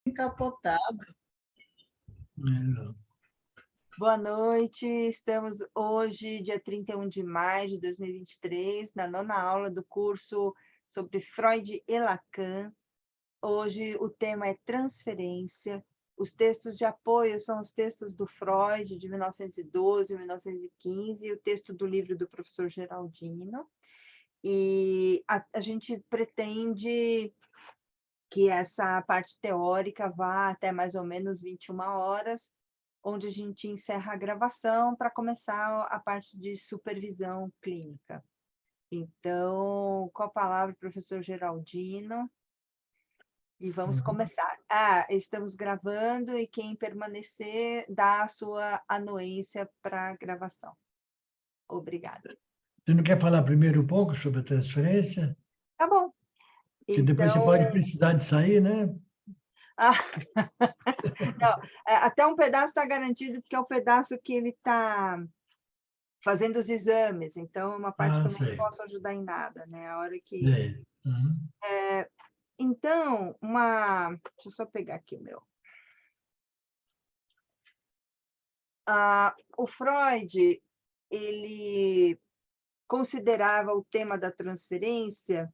Encapotado. É. Boa noite, estamos hoje, dia 31 de maio de 2023, na 9ª aula do curso sobre Freud e Lacan. Hoje o tema é transferência. Os textos de apoio são os textos do Freud, de 1912, 1915, e o texto do livro do professor Geraldino. E a gente pretende que essa parte teórica vá até mais ou menos 21 horas, onde a gente encerra a gravação para começar a parte de supervisão clínica. Então, com a palavra, professor Geraldino, e vamos começar. Estamos gravando e quem permanecer dá a sua anuência para a gravação. Obrigada. Você não quer falar primeiro um pouco sobre a transferência? Tá bom. Porque depois você pode precisar de sair, né? Não, até um pedaço está garantido, porque é o pedaço que ele está fazendo os exames, então é uma parte que eu não sei. posso ajudar em nada, né? A hora que... Sei. Então, deixa eu só pegar aqui o meu. O Freud, ele considerava o tema da transferência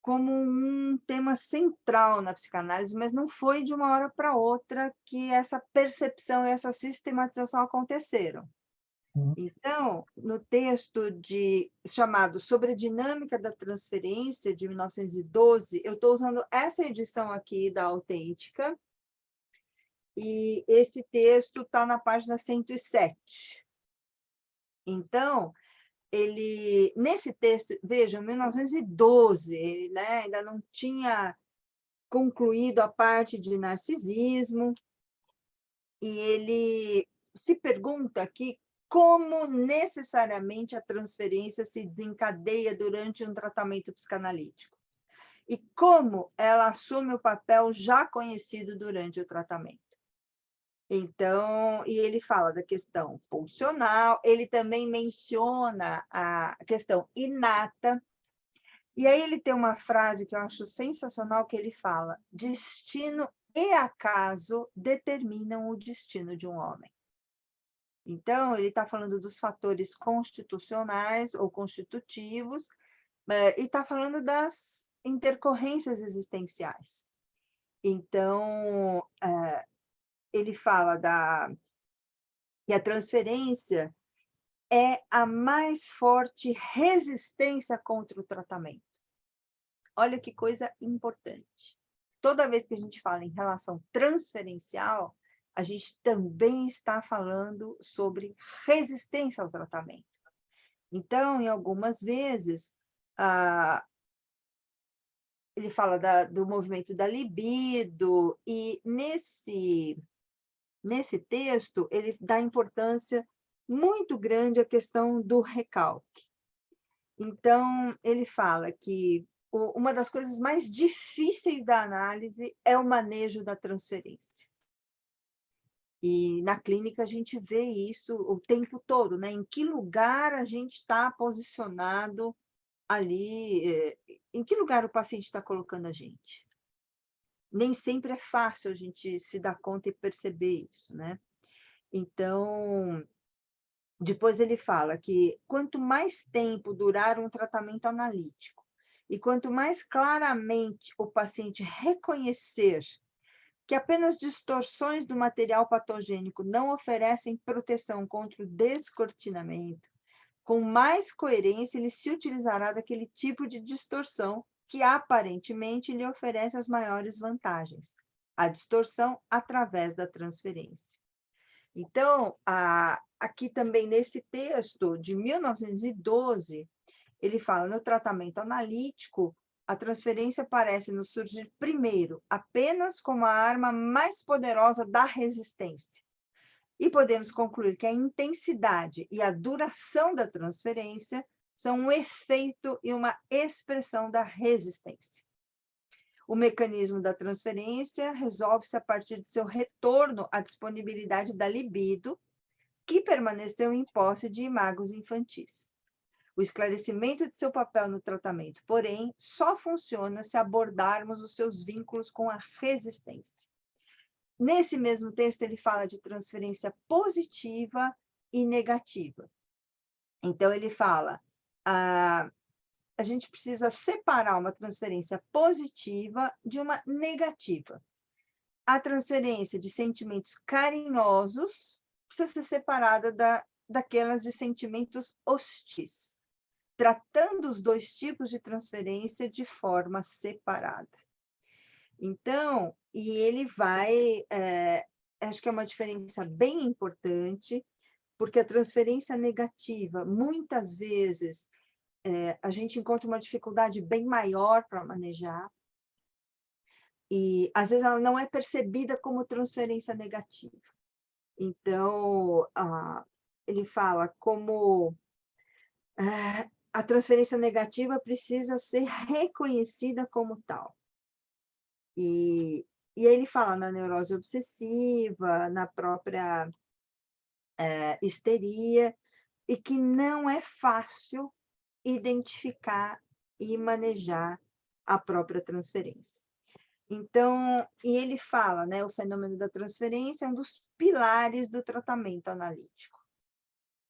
como um tema central na psicanálise, mas não foi de uma hora para outra que essa percepção e essa sistematização aconteceram. Então, no texto chamado Sobre a Dinâmica da Transferência, de 1912, eu estou usando essa edição aqui da Autêntica, e esse texto está na página 107. Então, nesse texto, vejam, 1912, ele, né, ainda não tinha concluído a parte de narcisismo, e ele se pergunta aqui como necessariamente a transferência se desencadeia durante um tratamento psicanalítico, e como ela assume o papel já conhecido durante o tratamento. Então, e ele fala da questão pulsional, ele também menciona a questão inata, e aí ele tem uma frase que eu acho sensacional, que ele fala: destino e acaso determinam o destino de um homem. Então, ele está falando dos fatores constitucionais ou constitutivos, e está falando das intercorrências existenciais. Então, ele fala que a transferência é a mais forte resistência contra o tratamento. Olha que coisa importante. Toda vez que a gente fala em relação transferencial, a gente também está falando sobre resistência ao tratamento. Então, em algumas vezes, ele fala do movimento da libido, e nesse texto ele dá importância muito grande à questão do recalque. Então, ele fala que uma das coisas mais difíceis da análise é o manejo da transferência. E na clínica a gente vê isso o tempo todo, né? Em que lugar a gente está posicionado ali, em que lugar o paciente está colocando a gente. Nem sempre é fácil a gente se dar conta e perceber isso, né? Então, depois ele fala que quanto mais tempo durar um tratamento analítico e quanto mais claramente o paciente reconhecer que apenas distorções do material patogênico não oferecem proteção contra o descortinamento, com mais coerência ele se utilizará daquele tipo de distorção que aparentemente lhe oferece as maiores vantagens, a distorção através da transferência. Então, aqui também nesse texto de 1912, ele fala: no tratamento analítico, a transferência parece nos surgir primeiro apenas como a arma mais poderosa da resistência. E podemos concluir que a intensidade e a duração da transferência são um efeito e uma expressão da resistência. O mecanismo da transferência resolve-se a partir de seu retorno à disponibilidade da libido, que permaneceu em posse de imagos infantis. O esclarecimento de seu papel no tratamento, porém, só funciona se abordarmos os seus vínculos com a resistência. Nesse mesmo texto, ele fala de transferência positiva e negativa. Então, ele fala, a gente precisa separar uma transferência positiva de uma negativa. A transferência de sentimentos carinhosos precisa ser separada daquelas de sentimentos hostis, tratando os dois tipos de transferência de forma separada. Então, e ele vai, acho que é uma diferença bem importante, porque a transferência negativa, muitas vezes, a gente encontra uma dificuldade bem maior para manejar, e às vezes ela não é percebida como transferência negativa. Então, ele fala como a transferência negativa precisa ser reconhecida como tal. E aí ele fala na neurose obsessiva, na própria histeria, e que não é fácil identificar e manejar a própria transferência. Então, e ele fala, né, o fenômeno da transferência é um dos pilares do tratamento analítico.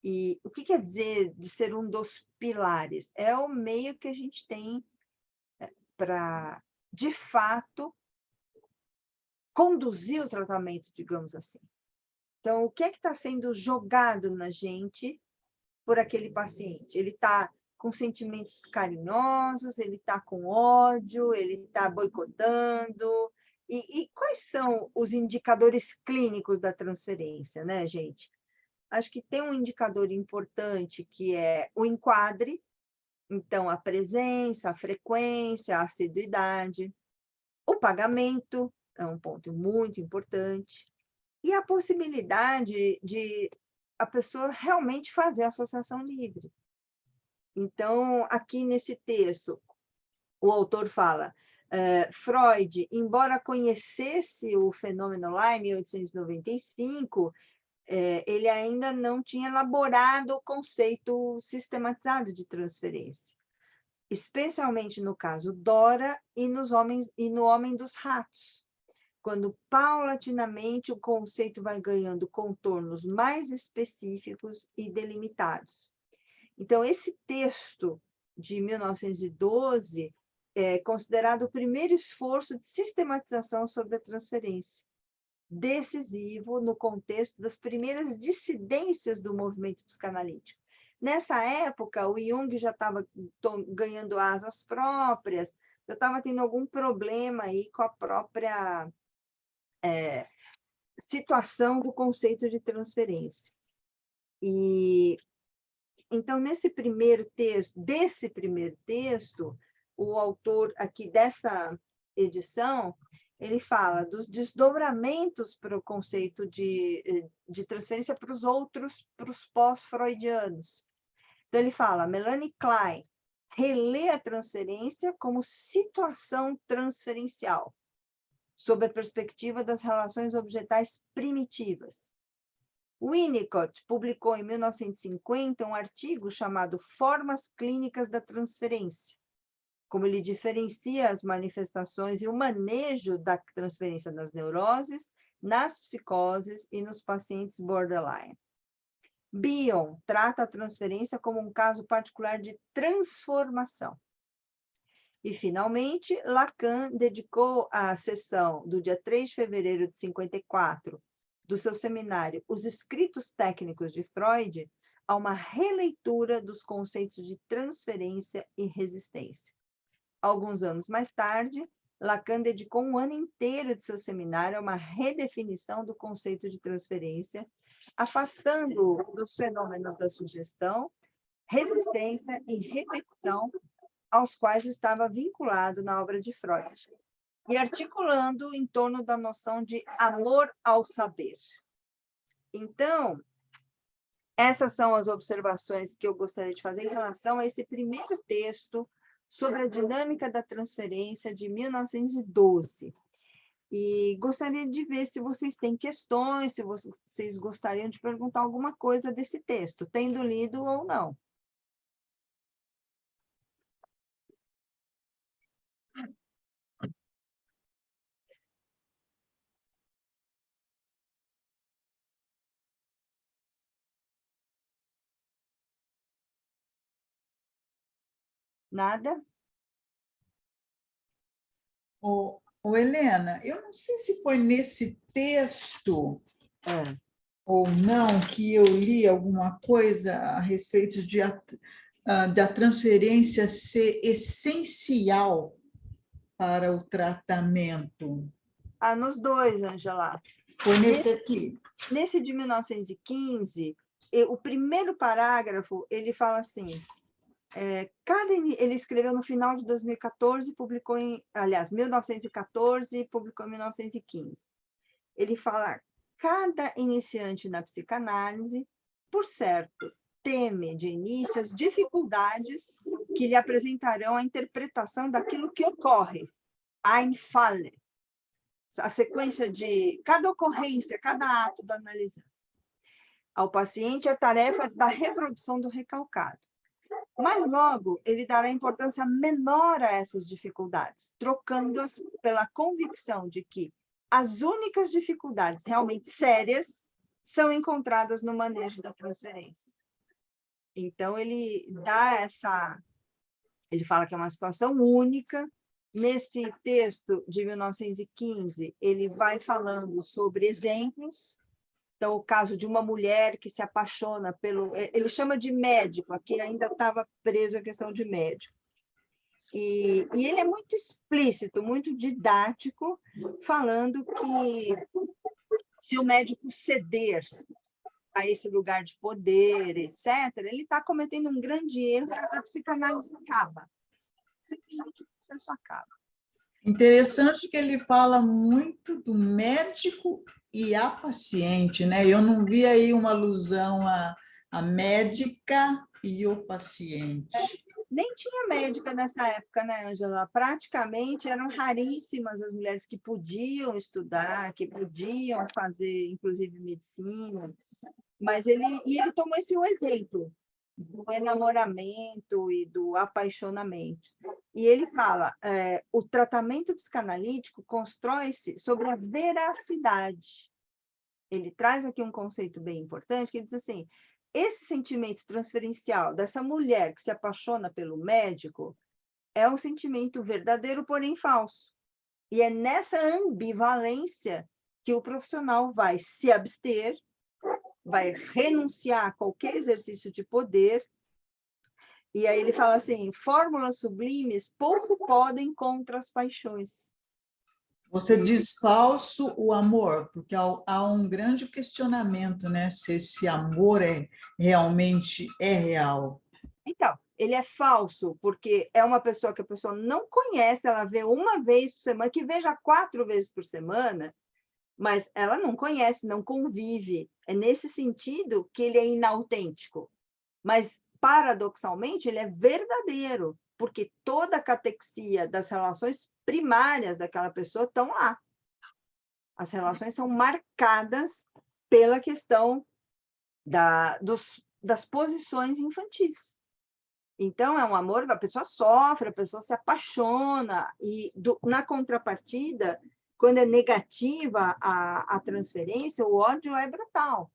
E o que quer dizer de ser um dos pilares? É o meio que a gente tem para, de fato, conduzir o tratamento, digamos assim. Então, o que é que está sendo jogado na gente por aquele paciente? Ele está com sentimentos carinhosos, ele está com ódio, ele está boicotando. E quais são os indicadores clínicos da transferência, né, gente? Acho que tem um indicador importante que é o enquadre, então a presença, a frequência, a assiduidade, o pagamento é um ponto muito importante, e a possibilidade de a pessoa realmente fazer a associação livre. Então, aqui nesse texto, o autor fala, Freud, embora conhecesse o fenômeno lá em 1895, ele ainda não tinha elaborado o conceito sistematizado de transferência, especialmente no caso Dora e no Homem dos Ratos, quando paulatinamente o conceito vai ganhando contornos mais específicos e delimitados. Então, esse texto de 1912 é considerado o primeiro esforço de sistematização sobre a transferência, decisivo no contexto das primeiras dissidências do movimento psicanalítico. Nessa época, o Jung já estava ganhando asas próprias, já estava tendo algum problema aí com a própria situação do conceito de transferência. E então, desse primeiro texto, o autor aqui dessa edição, ele fala dos desdobramentos para o conceito de transferência para os pós-freudianos. Então, ele fala, Melanie Klein relê a transferência como situação transferencial, sob a perspectiva das relações objetais primitivas. Winnicott publicou em 1950 um artigo chamado Formas Clínicas da Transferência, como ele diferencia as manifestações e o manejo da transferência nas neuroses, nas psicoses e nos pacientes borderline. Bion trata a transferência como um caso particular de transformação. E, finalmente, Lacan dedicou a sessão do dia 3 de fevereiro de 54 do seu seminário Os Escritos Técnicos de Freud a uma releitura dos conceitos de transferência e resistência. Alguns anos mais tarde, Lacan dedicou um ano inteiro de seu seminário a uma redefinição do conceito de transferência, afastando dos fenômenos da sugestão, resistência e repetição aos quais estava vinculado na obra de Freud, e articulando em torno da noção de amor ao saber. Então, essas são as observações que eu gostaria de fazer em relação a esse primeiro texto sobre a dinâmica da transferência de 1912. E gostaria de ver se vocês têm questões, se vocês gostariam de perguntar alguma coisa desse texto, tendo lido ou não. Nada? Helena, eu não sei se foi nesse texto É. ou não que eu li alguma coisa a respeito da transferência ser essencial para o tratamento. Ah, nos dois, Angela. Foi nesse aqui. Nesse de 1915, o primeiro parágrafo, ele fala assim, ele escreveu no final de 2014, publicou aliás, 1914 e publicou em 1915. Ele fala, cada iniciante na psicanálise, por certo, teme de início as dificuldades que lhe apresentarão a interpretação daquilo que ocorre, ein Falle, a sequência de cada ocorrência, cada ato do analisando. Ao paciente a tarefa da reprodução do recalcado. Mas logo ele dará importância menor a essas dificuldades, trocando-as pela convicção de que as únicas dificuldades realmente sérias são encontradas no manejo da transferência. Então, ele fala que é uma situação única. Nesse texto de 1915, ele vai falando sobre exemplos. Então, o caso de uma mulher que se apaixona pelo... Ele chama de médico, aqui ainda estava preso a questão de médico. E ele é muito explícito, muito didático, falando que se o médico ceder a esse lugar de poder, etc., ele está cometendo um grande erro, a psicanálise acaba. Simplesmente o processo acaba. Interessante que ele fala muito do médico e a paciente, né? Eu não vi aí uma alusão à médica e o paciente. Nem tinha médica nessa época, né, Ângela? Praticamente eram raríssimas as mulheres que podiam estudar, que podiam fazer, inclusive, medicina. Mas ele tomou esse exemplo do enamoramento e do apaixonamento. E ele fala, o tratamento psicanalítico constrói-se sobre a veracidade. Ele traz aqui um conceito bem importante, que ele diz assim, esse sentimento transferencial dessa mulher que se apaixona pelo médico é um sentimento verdadeiro, porém falso. E é nessa ambivalência que o profissional vai se abster, vai renunciar a qualquer exercício de poder. E aí ele fala assim, fórmulas sublimes pouco podem contra as paixões. Você diz falso o amor, porque há um grande questionamento, né? Se esse amor realmente é real. Então, ele é falso, porque é uma pessoa que a pessoa não conhece, ela vê uma vez por semana, que veja 4 vezes por semana, mas ela não conhece, não convive. É nesse sentido que ele é inautêntico. Mas, paradoxalmente, ele é verdadeiro, porque toda a catexia das relações primárias daquela pessoa estão lá. As relações são marcadas pela questão das posições infantis. Então, é um amor, a pessoa sofre, a pessoa se apaixona, e na contrapartida, quando é negativa a transferência, o ódio é brutal.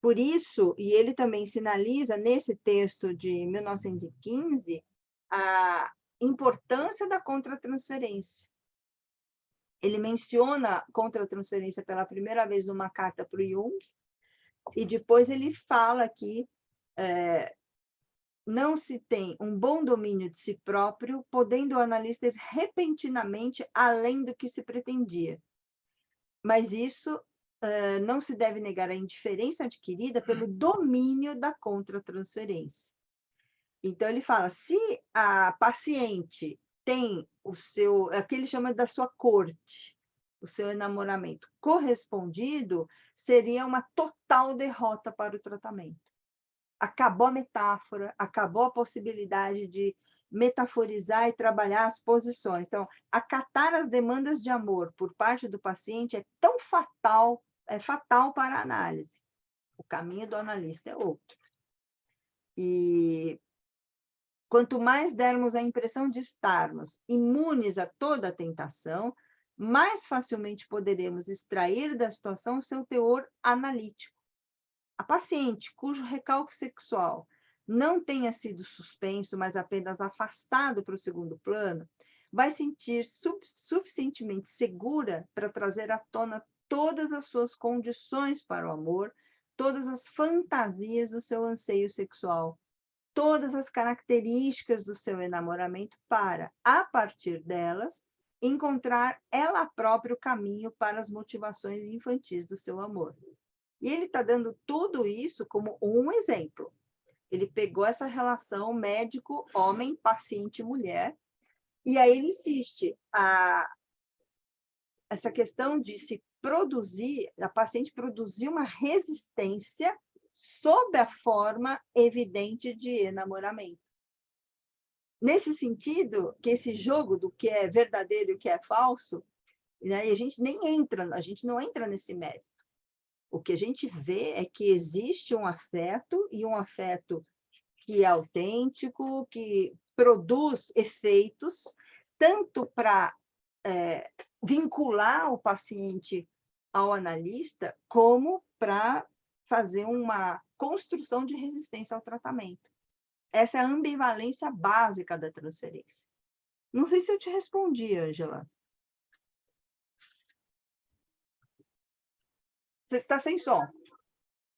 Por isso, e ele também sinaliza nesse texto de 1915, a importância da contratransferência. Ele menciona a contratransferência pela primeira vez numa carta para o Jung, e depois ele fala que não se tem um bom domínio de si próprio, podendo o analista ir repentinamente além do que se pretendia. Mas isso não se deve negar a indiferença adquirida pelo domínio da contratransferência. Então, ele fala, se a paciente tem o que ele chama da sua corte, o seu enamoramento correspondido, seria uma total derrota para o tratamento. Acabou a metáfora, acabou a possibilidade de metaforizar e trabalhar as posições. Então, acatar as demandas de amor por parte do paciente é tão fatal, é fatal para a análise. O caminho do analista é outro. E quanto mais dermos a impressão de estarmos imunes a toda a tentação, mais facilmente poderemos extrair da situação seu teor analítico. A paciente cujo recalque sexual não tenha sido suspenso, mas apenas afastado para o segundo plano, vai sentir suficientemente segura para trazer à tona todas as suas condições para o amor, todas as fantasias do seu anseio sexual, todas as características do seu enamoramento para, a partir delas, encontrar ela própria o caminho para as motivações infantis do seu amor. E ele está dando tudo isso como um exemplo. Ele pegou essa relação médico-homem, paciente-mulher, e aí ele insiste, essa questão de se produzir, a paciente produzir uma resistência sob a forma evidente de enamoramento. Nesse sentido, que esse jogo do que é verdadeiro e o que é falso, né, e a gente não entra nesse mérito. O que a gente vê é que existe um afeto, e um afeto que é autêntico, que produz efeitos, tanto para vincular o paciente ao analista, como para fazer uma construção de resistência ao tratamento. Essa é a ambivalência básica da transferência. Não sei se eu te respondi, Ângela. Você está sem som.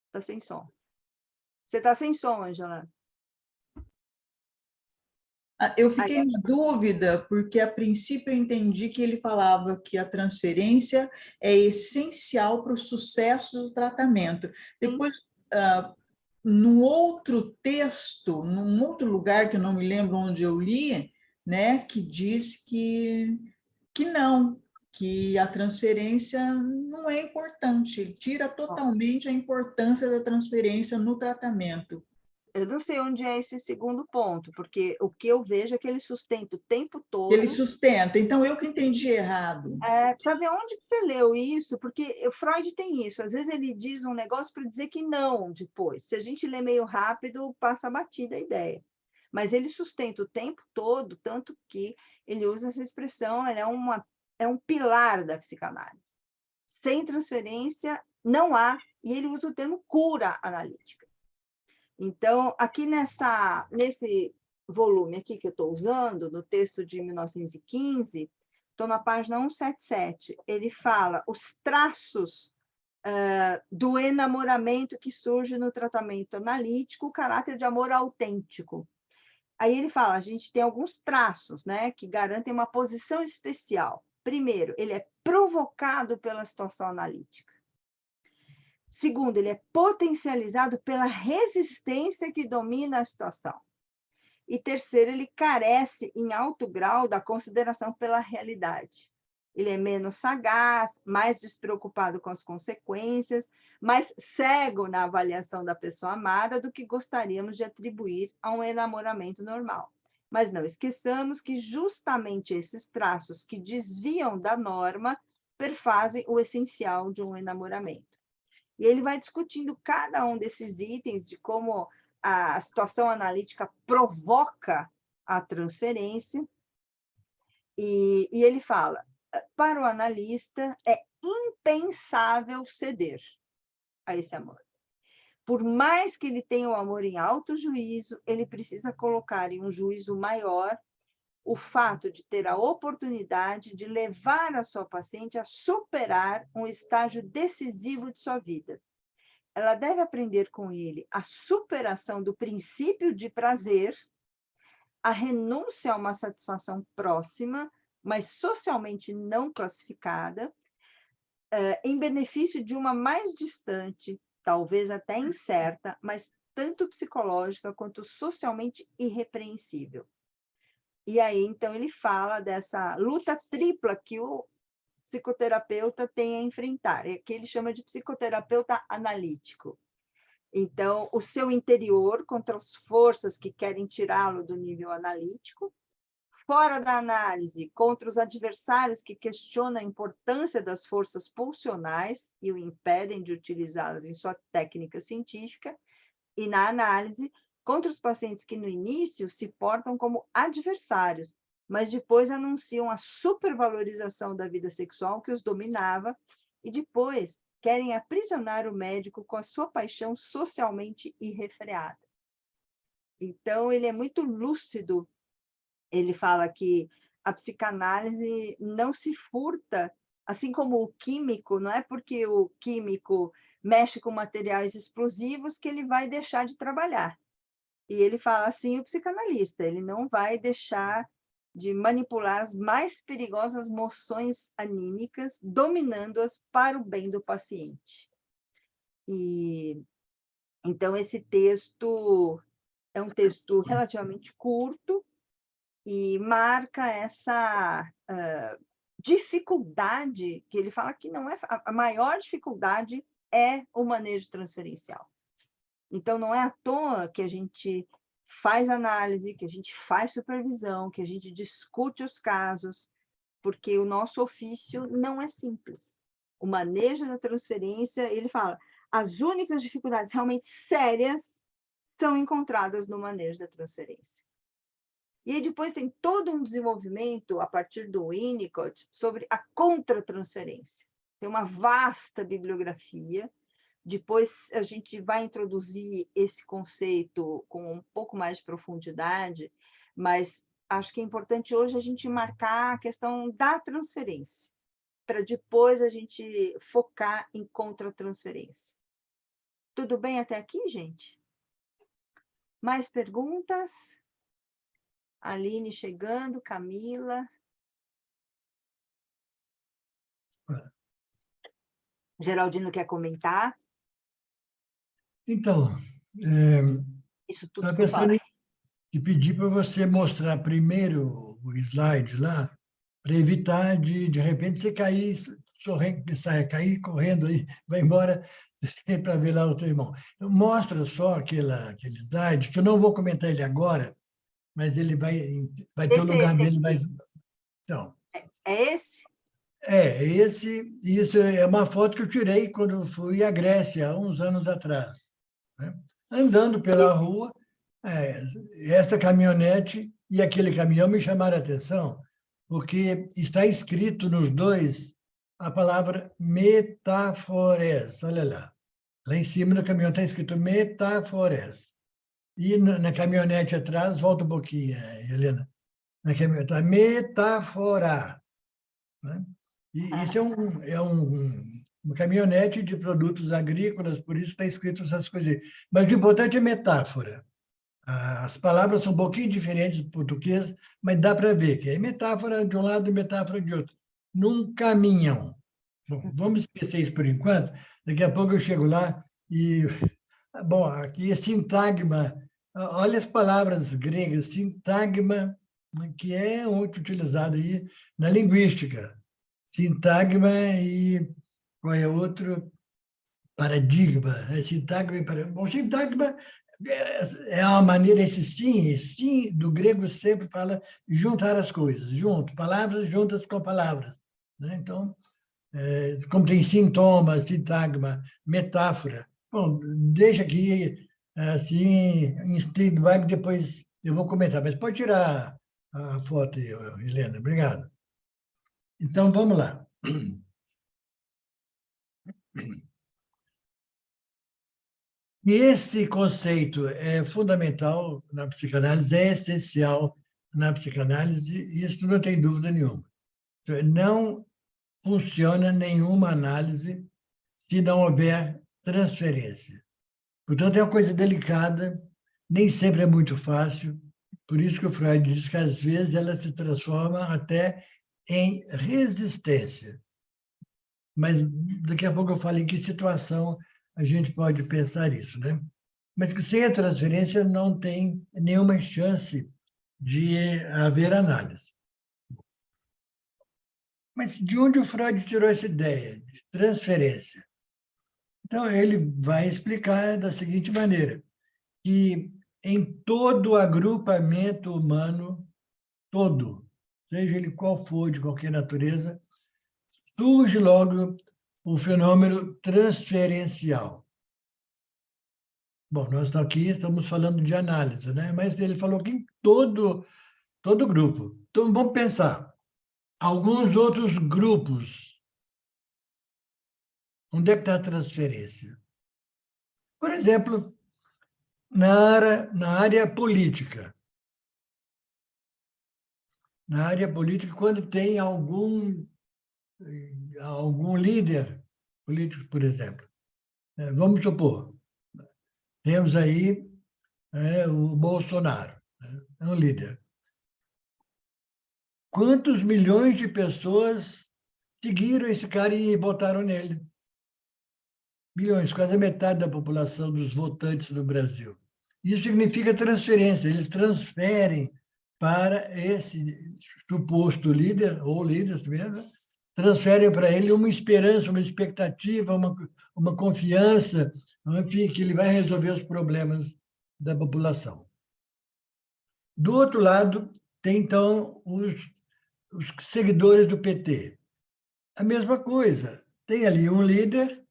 Está sem som. Você está sem som, Ângela. Eu fiquei na dúvida, porque a princípio eu entendi que ele falava que a transferência é essencial para o sucesso do tratamento. Depois, num outro texto, num outro lugar, que eu não me lembro onde eu li, né, que diz que não, que a transferência não é importante, ele tira totalmente a importância da transferência no tratamento. Eu não sei onde é esse segundo ponto, porque o que eu vejo é que ele sustenta o tempo todo. Ele sustenta, então eu que entendi errado. Precisa ver onde que você leu isso, porque o Freud tem isso. Às vezes ele diz um negócio para dizer que não depois. Se a gente lê meio rápido, passa batida a ideia. Mas ele sustenta o tempo todo, tanto que ele usa essa expressão, ele é um pilar da psicanálise. Sem transferência, não há, e ele usa o termo cura analítica. Então, aqui nesse volume aqui que eu estou usando, no texto de 1915, estou na página 177, ele fala os traços do enamoramento que surge no tratamento analítico, o caráter de amor autêntico. Aí ele fala, a gente tem alguns traços, né, que garantem uma posição especial. Primeiro, ele é provocado pela situação analítica. Segundo, ele é potencializado pela resistência que domina a situação. E terceiro, ele carece em alto grau da consideração pela realidade. Ele é menos sagaz, mais despreocupado com as consequências, mais cego na avaliação da pessoa amada do que gostaríamos de atribuir a um enamoramento normal. Mas não esqueçamos que justamente esses traços que desviam da norma perfazem o essencial de um enamoramento. E ele vai discutindo cada um desses itens, de como a situação analítica provoca a transferência, e ele fala, para o analista é impensável ceder a esse amor. Por mais que ele tenha o amor em alto juízo, ele precisa colocar em um juízo maior o fato de ter a oportunidade de levar a sua paciente a superar um estágio decisivo de sua vida. Ela deve aprender com ele a superação do princípio de prazer, a renúncia a uma satisfação próxima, mas socialmente não classificada, em benefício de uma mais distante, talvez até incerta, mas tanto psicológica quanto socialmente irrepreensível. E aí, então, ele fala dessa luta tripla que o psicoterapeuta tem a enfrentar, que ele chama de psicoterapeuta analítico. Então, o seu interior contra as forças que querem tirá-lo do nível analítico, fora da análise, contra os adversários que questionam a importância das forças pulsionais e o impedem de utilizá-las em sua técnica científica, e na análise, contra os pacientes que no início se portam como adversários, mas depois anunciam a supervalorização da vida sexual que os dominava e depois querem aprisionar o médico com a sua paixão socialmente irrefreada. Então, ele é muito lúcido. Ele fala que a psicanálise não se furta, assim como o químico, não é porque o químico mexe com materiais explosivos que ele vai deixar de trabalhar. E ele fala assim, o psicanalista, ele não vai deixar de manipular as mais perigosas moções anímicas, dominando-as para o bem do paciente. E então esse texto é um texto relativamente curto e marca essa dificuldade, que ele fala que não é a maior dificuldade é o manejo transferencial. Então, não é à toa que a gente faz análise, que a gente faz supervisão, que a gente discute os casos, porque o nosso ofício não é simples. O manejo da transferência, ele fala, as únicas dificuldades realmente sérias são encontradas no manejo da transferência. E aí depois tem todo um desenvolvimento, a partir do Winnicott, sobre a contratransferência. Tem uma vasta bibliografia. Depois a gente vai introduzir esse conceito com um pouco mais de profundidade, mas acho que é importante hoje a gente marcar a questão da transferência, para depois a gente focar em contratransferência. Tudo bem até aqui, gente? Mais perguntas? Aline chegando, Camila. Geraldino quer comentar? Então, Isso tudo estava que eu pensando falei. em pedir para você mostrar primeiro o slide lá, para evitar de repente você cair, cair correndo aí, vai embora para ver lá o teu irmão. Então, mostra só aquele slide, que eu não vou comentar ele agora, mas ele vai ter o Esse é lugar esse dele. aqui. Então, É esse? isso é uma foto que eu tirei quando eu fui à Grécia, há uns anos atrás, né? Andando pela rua, essa caminhonete e aquele caminhão me chamaram a atenção, porque está escrito nos dois a palavra metáforas. Olha lá. Lá em cima no caminhão está escrito metáforas. E na caminhonete atrás, volta um pouquinho, Helena. Na caminhonete está metáfora, né? E isso uma caminhonete de produtos agrícolas, por isso está escrito essas coisas. Mas o importante é metáfora. As palavras são um pouquinho diferentes do português, mas dá para ver que é metáfora de um lado e metáfora de outro. Num caminhão. Bom, vamos esquecer isso por enquanto. Daqui a pouco eu chego lá e... Bom, aqui é sintagma. Olha as palavras gregas. Sintagma, que é muito utilizado aí na linguística. Sintagma e... Qual é outro? Paradigma. Sintagma e paradigma. Bom, sintagma é uma maneira, esse sim do grego sempre fala juntar as coisas, junto, palavras juntas com palavras, né? Então, como tem sintoma, sintagma, metáfora, bom, deixa aqui assim em stand-by, que depois eu vou comentar, mas pode tirar a foto aí, Helena, obrigado. Então, vamos lá. E esse conceito é fundamental na psicanálise, é essencial na psicanálise, e isso não tem dúvida nenhuma. Não funciona nenhuma análise se não houver transferência. Portanto, é uma coisa delicada, nem sempre é muito fácil, por isso que o Freud diz que, às vezes, ela se transforma até em resistência. Mas daqui a pouco eu falo em que situação a gente pode pensar isso, né? Mas que sem a transferência não tem nenhuma chance de haver análise. Mas de onde o Freud tirou essa ideia de transferência? Então, ele vai explicar da seguinte maneira, que em todo agrupamento humano, todo, seja ele qual for, de qualquer natureza, surge logo o fenômeno transferencial. Bom, nós aqui estamos falando de análise, né? Mas ele falou que em todo grupo. Então, vamos pensar. Alguns outros grupos. Onde é que está a transferência? Por exemplo, na área política. Na área política, quando tem algum líder político, por exemplo. Vamos supor, temos aí o Bolsonaro, é um líder. Quantos milhões de pessoas seguiram esse cara e votaram nele? Milhões, quase a metade da população dos votantes no Brasil. Isso significa transferência, eles transferem para esse suposto líder, ou líderes mesmo, transferem para ele uma esperança, uma expectativa, uma confiança, enfim, que ele vai resolver os problemas da população. Do outro lado, tem, então, os seguidores do PT. A mesma coisa. Tem ali um líder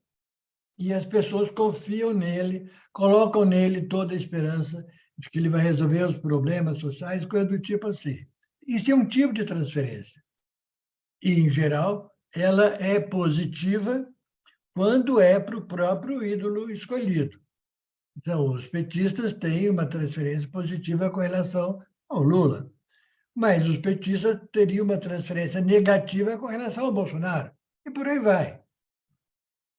e as pessoas confiam nele, colocam nele toda a esperança de que ele vai resolver os problemas sociais, coisa do tipo assim. Isso é um tipo de transferência. E, em geral, ela é positiva quando é para o próprio ídolo escolhido. Então, os petistas têm uma transferência positiva com relação ao Lula, mas os petistas teriam uma transferência negativa com relação ao Bolsonaro, e por aí vai.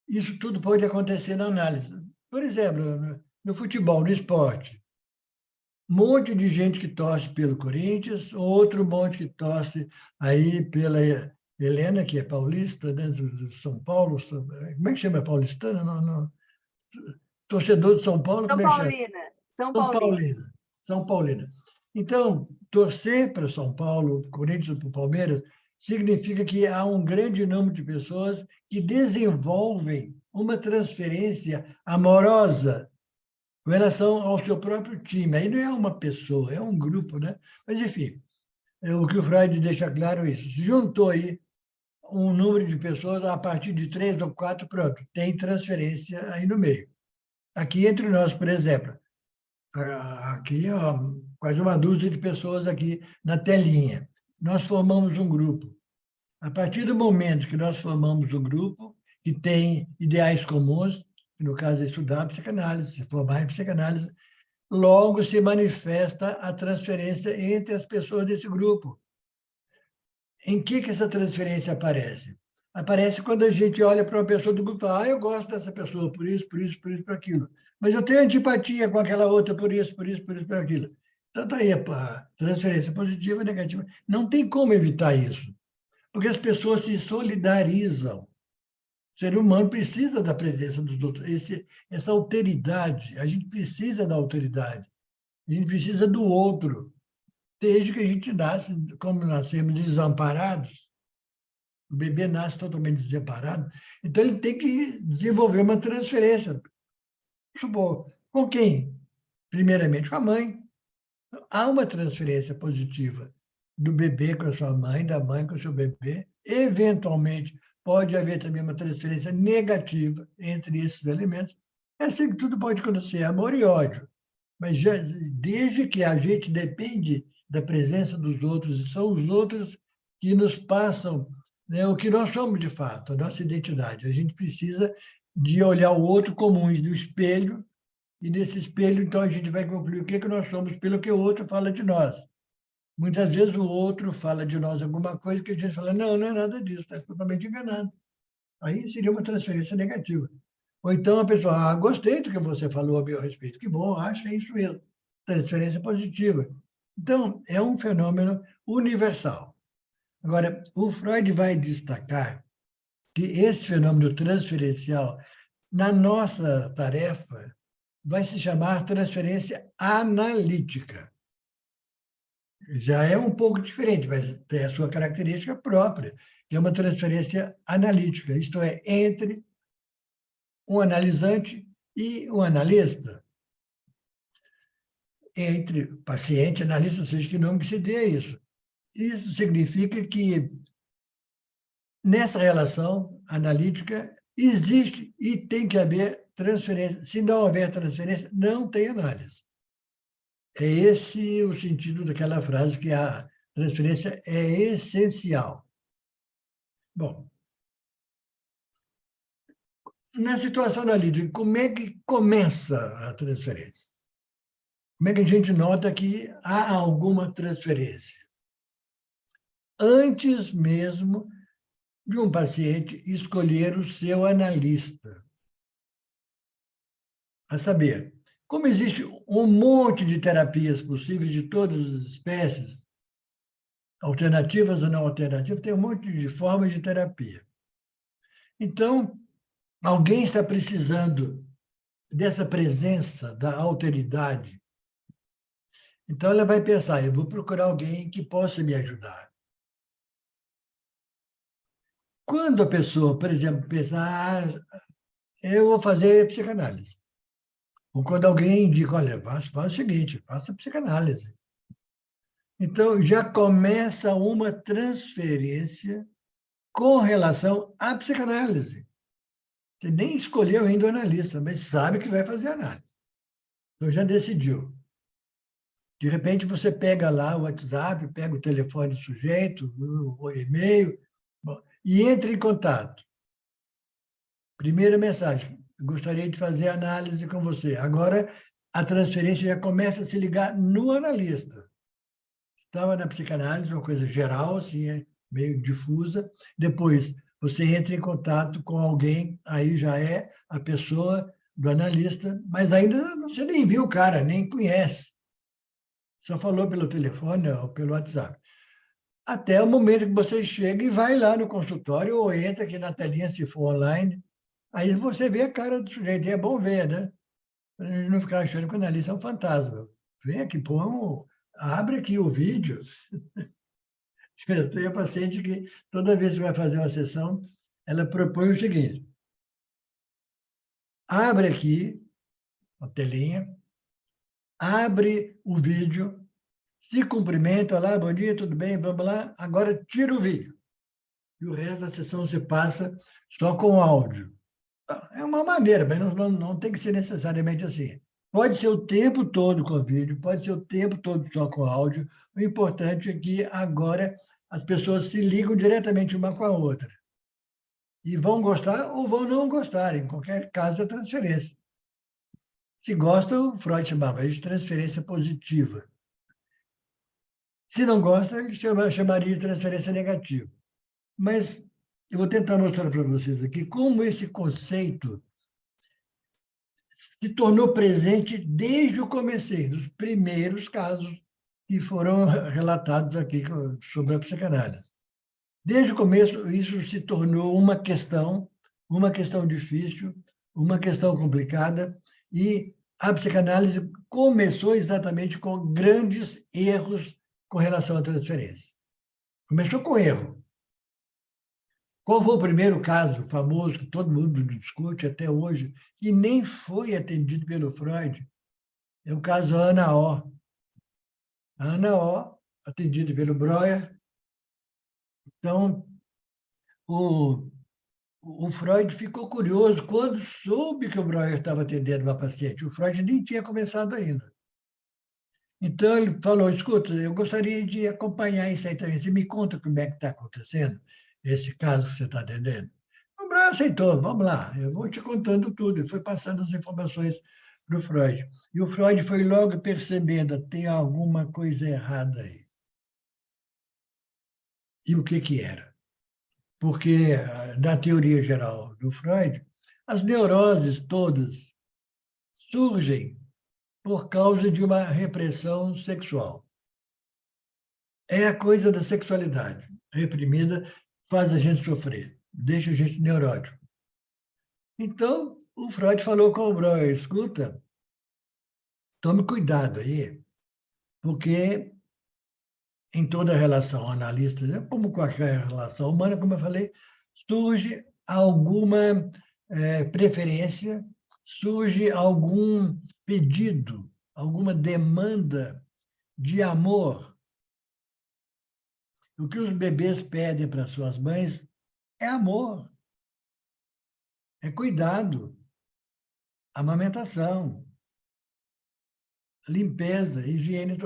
Isso tudo pode acontecer na análise. Por exemplo, no futebol, no esporte, um monte de gente que torce pelo Corinthians, outro monte que torce aí pela Helena, que é paulista, né, do São Paulo. Como é que chama paulistana? Não. Torcedor de São Paulo, São como é que chama? Paulina. São São Paulina. Paulina. São Paulina. Então, torcer para São Paulo, Corinthians para o Palmeiras, significa que há um grande número de pessoas que desenvolvem uma transferência amorosa com relação ao seu próprio time. Aí não é uma pessoa, é um grupo, né? Mas, enfim, o que o Freud deixa claro é isso. Juntou aí um número de pessoas, a partir de 3 ou 4, pronto, tem transferência aí no meio. Aqui entre nós, por exemplo, aqui ó, quase uma dúzia de pessoas aqui na telinha. Nós formamos um grupo. A partir do momento que nós formamos um grupo que tem ideais comuns, que no caso é estudar psicanálise, se formar em psicanálise, logo se manifesta a transferência entre as pessoas desse grupo. Em que essa transferência aparece? Aparece quando a gente olha para uma pessoa do grupo e fala, eu gosto dessa pessoa por isso, por isso, por isso, por aquilo. Mas eu tenho antipatia com aquela outra por isso, por isso, por isso, por aquilo. Então, está aí a transferência positiva e negativa. Não tem como evitar isso, porque as pessoas se solidarizam. O ser humano precisa da presença dos outros. Essa alteridade, a gente precisa da alteridade. A gente precisa do outro. Desde que a gente nasce, como nascemos desamparados, o bebê nasce totalmente desamparado, então ele tem que desenvolver uma transferência. Supor, com quem? Primeiramente com a mãe. Há uma transferência positiva do bebê com a sua mãe, da mãe com o seu bebê. Eventualmente, pode haver também uma transferência negativa entre esses elementos. É assim que tudo pode acontecer, amor e ódio. Mas desde que a gente depende da presença dos outros, e são os outros que nos passam, né, o que nós somos de fato, a nossa identidade. A gente precisa de olhar o outro como um espelho, e nesse espelho, então, a gente vai concluir o que nós somos pelo que o outro fala de nós. Muitas vezes o outro fala de nós alguma coisa que a gente fala, não, não é nada disso, está totalmente enganado. Aí seria uma transferência negativa. Ou então a pessoa, gostei do que você falou a meu respeito, que bom, acho que é isso mesmo. Transferência positiva. Então, é um fenômeno universal. Agora, o Freud vai destacar que esse fenômeno transferencial, na nossa tarefa, vai se chamar transferência analítica. Já é um pouco diferente, mas tem a sua característica própria, que é uma transferência analítica, isto é, entre um analisante e um analista. Entre paciente e analista, seja que nome que se dê isso. Isso significa que, nessa relação analítica, existe e tem que haver transferência. Se não houver transferência, não tem análise. É esse o sentido daquela frase que a transferência é essencial. Bom, na situação analítica, como é que começa a transferência? Como é que a gente nota que há alguma transferência? Antes mesmo de um paciente escolher o seu analista. A saber, como existe um monte de terapias possíveis de todas as espécies, alternativas ou não alternativas, tem um monte de formas de terapia. Então, alguém está precisando dessa presença da alteridade. Então, ela vai pensar, eu vou procurar alguém que possa me ajudar. Quando a pessoa, por exemplo, pensa, eu vou fazer psicanálise. Ou quando alguém indica, olha, faça o seguinte, faça psicanálise. Então, já começa uma transferência com relação à psicanálise. Você nem escolheu ainda o analista, mas sabe que vai fazer análise. Então, já decidiu. De repente, você pega lá o WhatsApp, pega o telefone do sujeito, o e-mail, e entra em contato. Primeira mensagem, gostaria de fazer análise com você. Agora, a transferência já começa a se ligar no analista. Estava na psicanálise, uma coisa geral, assim, meio difusa. Depois, você entra em contato com alguém, aí já é a pessoa do analista, mas ainda você nem viu o cara, nem conhece. Só falou pelo telefone ou pelo WhatsApp. Até o momento que você chega e vai lá no consultório ou entra aqui na telinha, se for online, aí você vê a cara do sujeito. E é bom ver, né? Para a gente não ficar achando que o analista é um fantasma. Vem aqui, abre aqui o vídeo. Eu tenho paciente que, toda vez que vai fazer uma sessão, ela propõe o seguinte: abre aqui a telinha, abre o vídeo, se cumprimenta, olá, bom dia, tudo bem, blá, blá, agora tira o vídeo. E o resto da sessão você passa só com áudio. É uma maneira, mas não tem que ser necessariamente assim. Pode ser o tempo todo com vídeo, pode ser o tempo todo só com áudio. O importante é que agora as pessoas se ligam diretamente uma com a outra. E vão gostar ou vão não gostar, em qualquer caso da transferência. Se gostam, Freud chamava de transferência positiva. Se não gosta, ele chamaria de transferência negativa. Mas eu vou tentar mostrar para vocês aqui como esse conceito se tornou presente desde o começo, dos primeiros casos que foram relatados aqui sobre a psicanálise. Desde o começo, isso se tornou uma questão difícil, uma questão complicada, e a psicanálise começou exatamente com grandes erros com relação à transferência. Começou com erro. Qual foi o primeiro caso famoso que todo mundo discute até hoje, que nem foi atendido pelo Freud? É o caso Ana O. A Ana O, atendida pelo Breuer. Então, o Freud ficou curioso quando soube que o Breuer estava atendendo uma paciente. O Freud nem tinha começado ainda. Então, ele falou, escuta, eu gostaria de acompanhar isso aí também. Você me conta como é que está acontecendo esse caso que você está atendendo? O Breuer aceitou, vamos lá, eu vou te contando tudo. E foi passando as informações para o Freud. E o Freud foi logo percebendo, tem alguma coisa errada aí. E o que era? Porque, na teoria geral do Freud, as neuroses todas surgem por causa de uma repressão sexual. É a coisa da sexualidade reprimida, faz a gente sofrer, deixa a gente neurótico. Então, o Freud falou com o Breuer, escuta, tome cuidado aí, porque em toda relação analista, como qualquer relação humana, como eu falei, surge alguma preferência, surge algum pedido, alguma demanda de amor. O que os bebês pedem para suas mães é amor, é cuidado, amamentação, limpeza, higiene.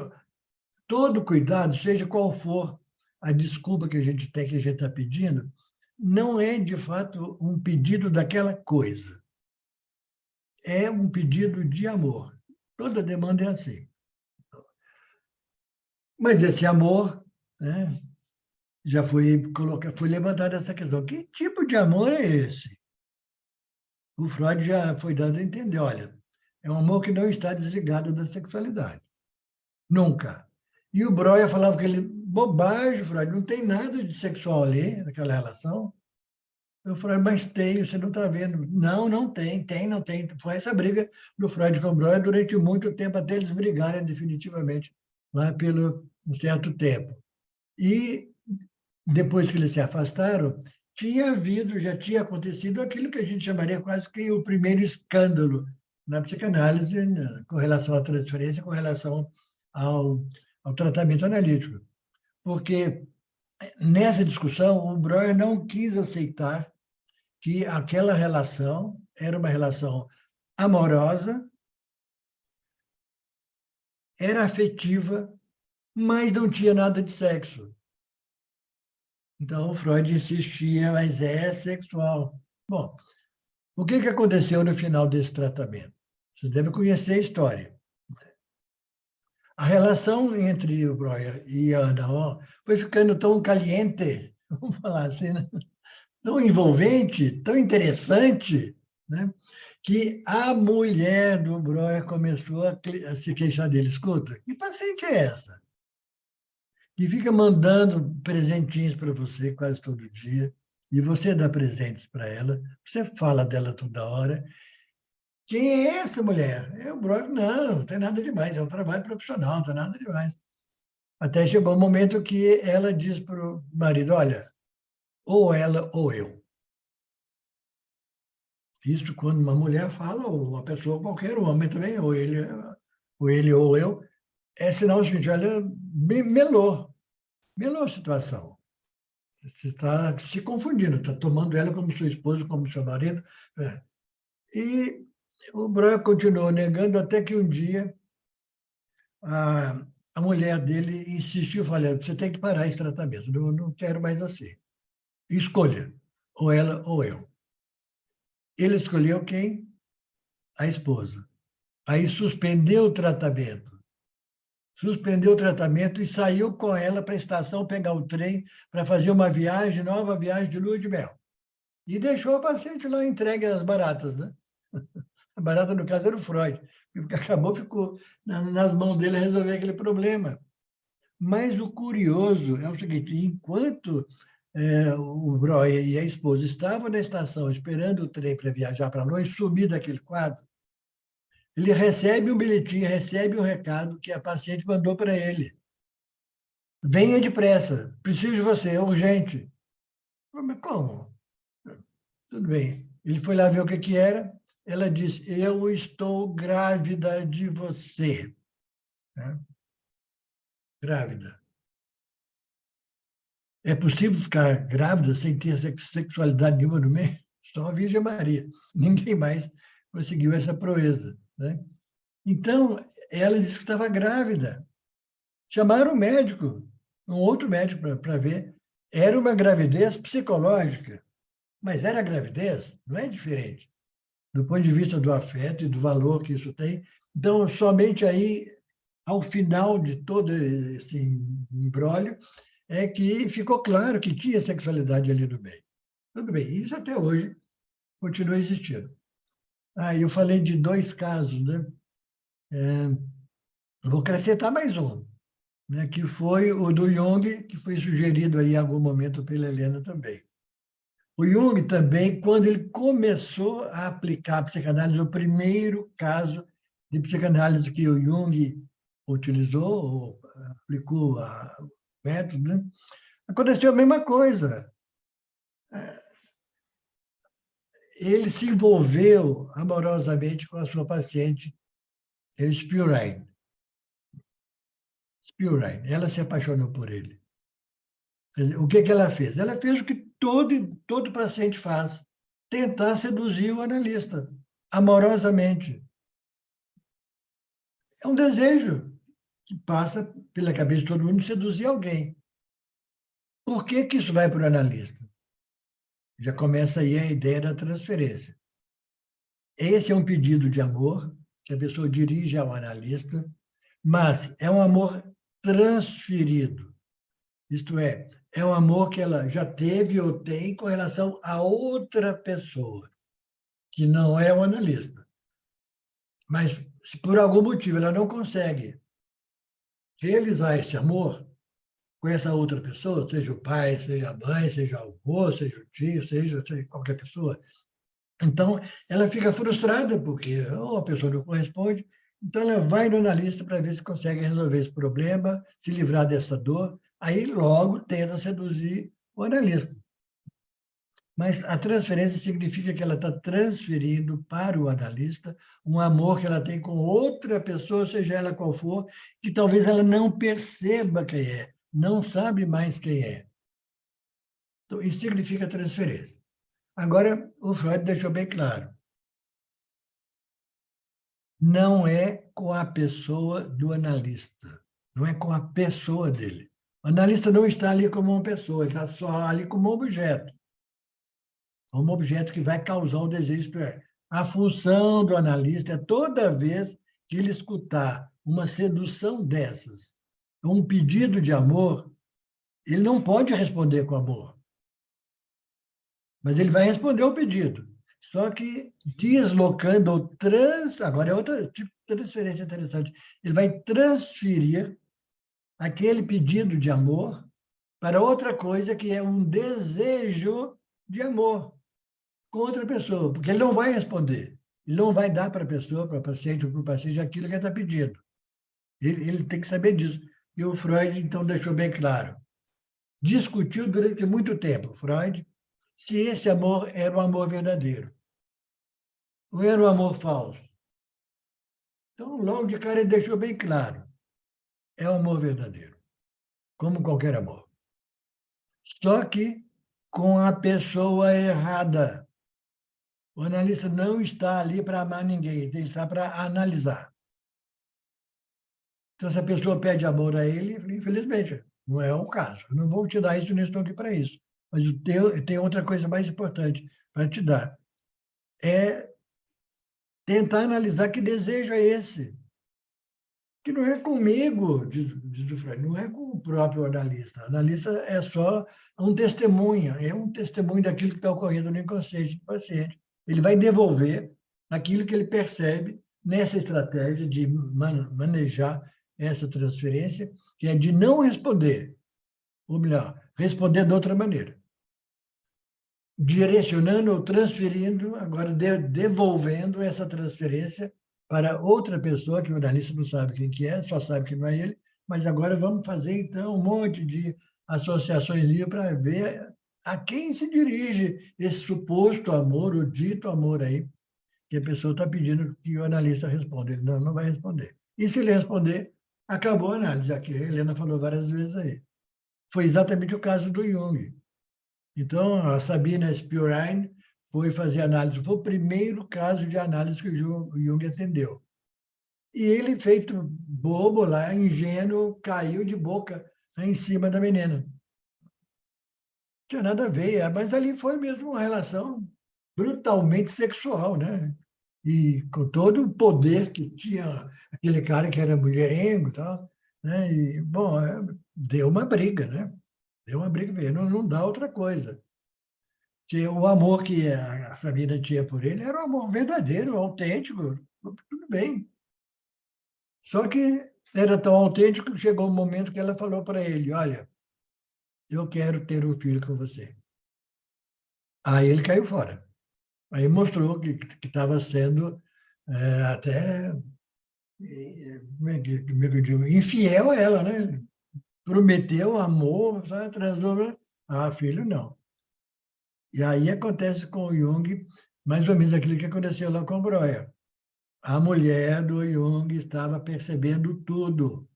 Todo cuidado, seja qual for a desculpa que a gente tem, que a gente está pedindo, não é, de fato, um pedido daquela coisa. É um pedido de amor. Toda demanda é assim. Mas esse amor, né, já foi levantada essa questão. Que tipo de amor é esse? O Freud já foi dando a entender, olha, é um amor que não está desligado da sexualidade. Nunca. E o Breuer falava que ele, bobagem, Freud, não tem nada de sexual ali, naquela relação. Eu falei, mas tem, você não está vendo. Não, não tem, não tem. Foi essa briga do Freud com o Breuer durante muito tempo, até eles brigarem definitivamente, lá pelo um certo tempo. E depois que eles se afastaram, já tinha acontecido aquilo que a gente chamaria quase que o primeiro escândalo na psicanálise, né, com relação à transferência, com relação ao tratamento analítico. Porque nessa discussão, o Breuer não quis aceitar que aquela relação era uma relação amorosa, era afetiva, mas não tinha nada de sexo. Então, o Freud insistia, mas é sexual. Bom, o que aconteceu no final desse tratamento? Você deve conhecer a história. A relação entre o Breuer e a Ana Oh foi ficando tão caliente, vamos falar assim, né? Tão envolvente, tão interessante, né? Que a mulher do Breuer começou a se queixar dele. Escuta, que paciente é essa? Que fica mandando presentinhos para você quase todo dia, e você dá presentes para ela, você fala dela toda hora. Quem é essa mulher? É o Breuer. Não, não tem nada demais, é um trabalho profissional, não tem nada demais. Até chegou um momento que ela diz para o marido, olha, ou ela ou eu. Isso quando uma mulher fala, ou uma pessoa qualquer, um homem também, ou eu, é sinal seguinte, olha, melou a situação. Você está se confundindo, está tomando ela como sua esposa, como seu marido. É. E o Breuer continuou negando até que um dia a mulher dele insistiu, falando, você tem que parar esse tratamento, não quero mais assim. Escolha, ou ela ou eu. Ele escolheu quem? A esposa. Aí suspendeu o tratamento. Suspendeu o tratamento e saiu com ela para a estação pegar o trem para fazer uma viagem, nova viagem de lua de mel. E deixou o paciente lá entregue às baratas, né? A barata, no caso, era o Freud, porque ficou nas mãos dele resolver aquele problema. Mas o curioso é o seguinte, enquanto o Breuer e a esposa estavam na estação esperando o trem para viajar para longe, subir daquele quadro, ele recebe um bilhetinho, recebe um recado que a paciente mandou para ele. Venha depressa, preciso de você, é urgente. Mas como? Tudo bem. Ele foi lá ver o que era. Ela disse, eu estou grávida de você. Né? Grávida. É possível ficar grávida sem ter sexualidade nenhuma no meio? Só a Virgem Maria. Ninguém mais conseguiu essa proeza. Né? Então, ela disse que estava grávida. Chamaram um médico, um outro médico para ver. Era uma gravidez psicológica, mas era gravidez, não é diferente, do ponto de vista do afeto e do valor que isso tem. Então, somente aí, ao final de todo esse imbróglio, é que ficou claro que tinha sexualidade ali no meio. Tudo bem, isso até hoje continua existindo. Eu falei de 2 casos, né? Vou acrescentar mais um, né? Que foi o do Jung, que foi sugerido aí em algum momento pela Helena também. O Jung também, quando ele começou a aplicar a psicanálise, o primeiro caso de psicanálise que o Jung utilizou, ou aplicou o método, né? Aconteceu a mesma coisa. Ele se envolveu amorosamente com a sua paciente, Spurine. Ela se apaixonou por ele. Quer dizer, o que ela fez? Ela fez o que todo paciente faz, tentar seduzir o analista, amorosamente. É um desejo que passa pela cabeça de todo mundo seduzir alguém. Por que isso vai para o analista? Já começa aí a ideia da transferência. Esse é um pedido de amor que a pessoa dirige ao analista, mas é um amor transferido. Isto é um amor que ela já teve ou tem com relação a outra pessoa, que não é o analista. Mas, se por algum motivo ela não consegue realizar esse amor com essa outra pessoa, seja o pai, seja a mãe, seja o avô, seja o tio, seja qualquer pessoa, então ela fica frustrada porque a pessoa não corresponde, então ela vai no analista para ver se consegue resolver esse problema, se livrar dessa dor, aí logo tenta seduzir o analista. Mas a transferência significa que ela está transferindo para o analista um amor que ela tem com outra pessoa, seja ela qual for, que talvez ela não perceba quem é, não sabe mais quem é. Então, isso significa transferência. Agora, o Freud deixou bem claro. Não é com a pessoa do analista, não é com a pessoa dele. O analista não está ali como uma pessoa, ele está só ali como um objeto. Um objeto que vai causar o desejo. A função do analista é toda vez que ele escutar uma sedução dessas, um pedido de amor, ele não pode responder com amor. Mas ele vai responder ao pedido. Só que deslocando ou agora é outro tipo de transferência interessante. Ele vai transferir aquele pedido de amor para outra coisa que é um desejo de amor com outra pessoa, porque ele não vai responder. Ele não vai dar para a pessoa, para o paciente ou para o paciente aquilo que ele está pedindo. Ele tem que saber disso. E o Freud, então, deixou bem claro. Discutiu durante muito tempo, Freud, se esse amor era um amor verdadeiro ou era um amor falso. Então, logo de cara, ele deixou bem claro. É um amor verdadeiro, como qualquer amor. Só que com a pessoa errada. O analista não está ali para amar ninguém, ele está para analisar. Então, se a pessoa pede amor a ele, infelizmente, não é o caso. Eu não vou te dar isso, nem estou aqui para isso. Mas eu tenho outra coisa mais importante para te dar. É tentar analisar que desejo é esse. Que não é comigo, diz o Freud, não é com o próprio analista. O analista é só um testemunha, é um testemunho daquilo que está ocorrendo no inconsciente do paciente. Ele vai devolver aquilo que ele percebe nessa estratégia de manejar essa transferência, que é de não responder, ou melhor, responder de outra maneira. Direcionando ou transferindo, agora devolvendo essa transferência para outra pessoa, que o analista não sabe quem que é, só sabe que não é ele, mas agora vamos fazer, então, um monte de associações livres para ver a quem se dirige esse suposto amor, o dito amor aí, que a pessoa está pedindo que o analista responda. Ele não vai responder. E se ele responder, acabou a análise, aqui a Helena falou várias vezes aí. Foi exatamente o caso do Jung. Então, a Sabina Spielrein foi fazer análise. Foi o primeiro caso de análise que o Jung atendeu. E ele, feito bobo lá, ingênuo, caiu de boca em cima da menina. Não tinha nada a ver, mas ali foi mesmo uma relação brutalmente sexual, né? E com todo o poder que tinha aquele cara que era mulherengo e tal, né? E, bom, deu uma briga, né? Deu uma briga, não dá outra coisa. Que o amor que a família tinha por ele era um amor verdadeiro, autêntico, tudo bem. Só que era tão autêntico que chegou um momento que ela falou para ele, olha, eu quero ter um filho com você. Aí ele caiu fora. Aí mostrou que estava sendo até, como é que eu digo, infiel a ela, né? Prometeu amor, sabe? Transou, filho não. E aí acontece com o Jung mais ou menos aquilo que aconteceu lá com o Breuer. A mulher do Jung estava percebendo tudo.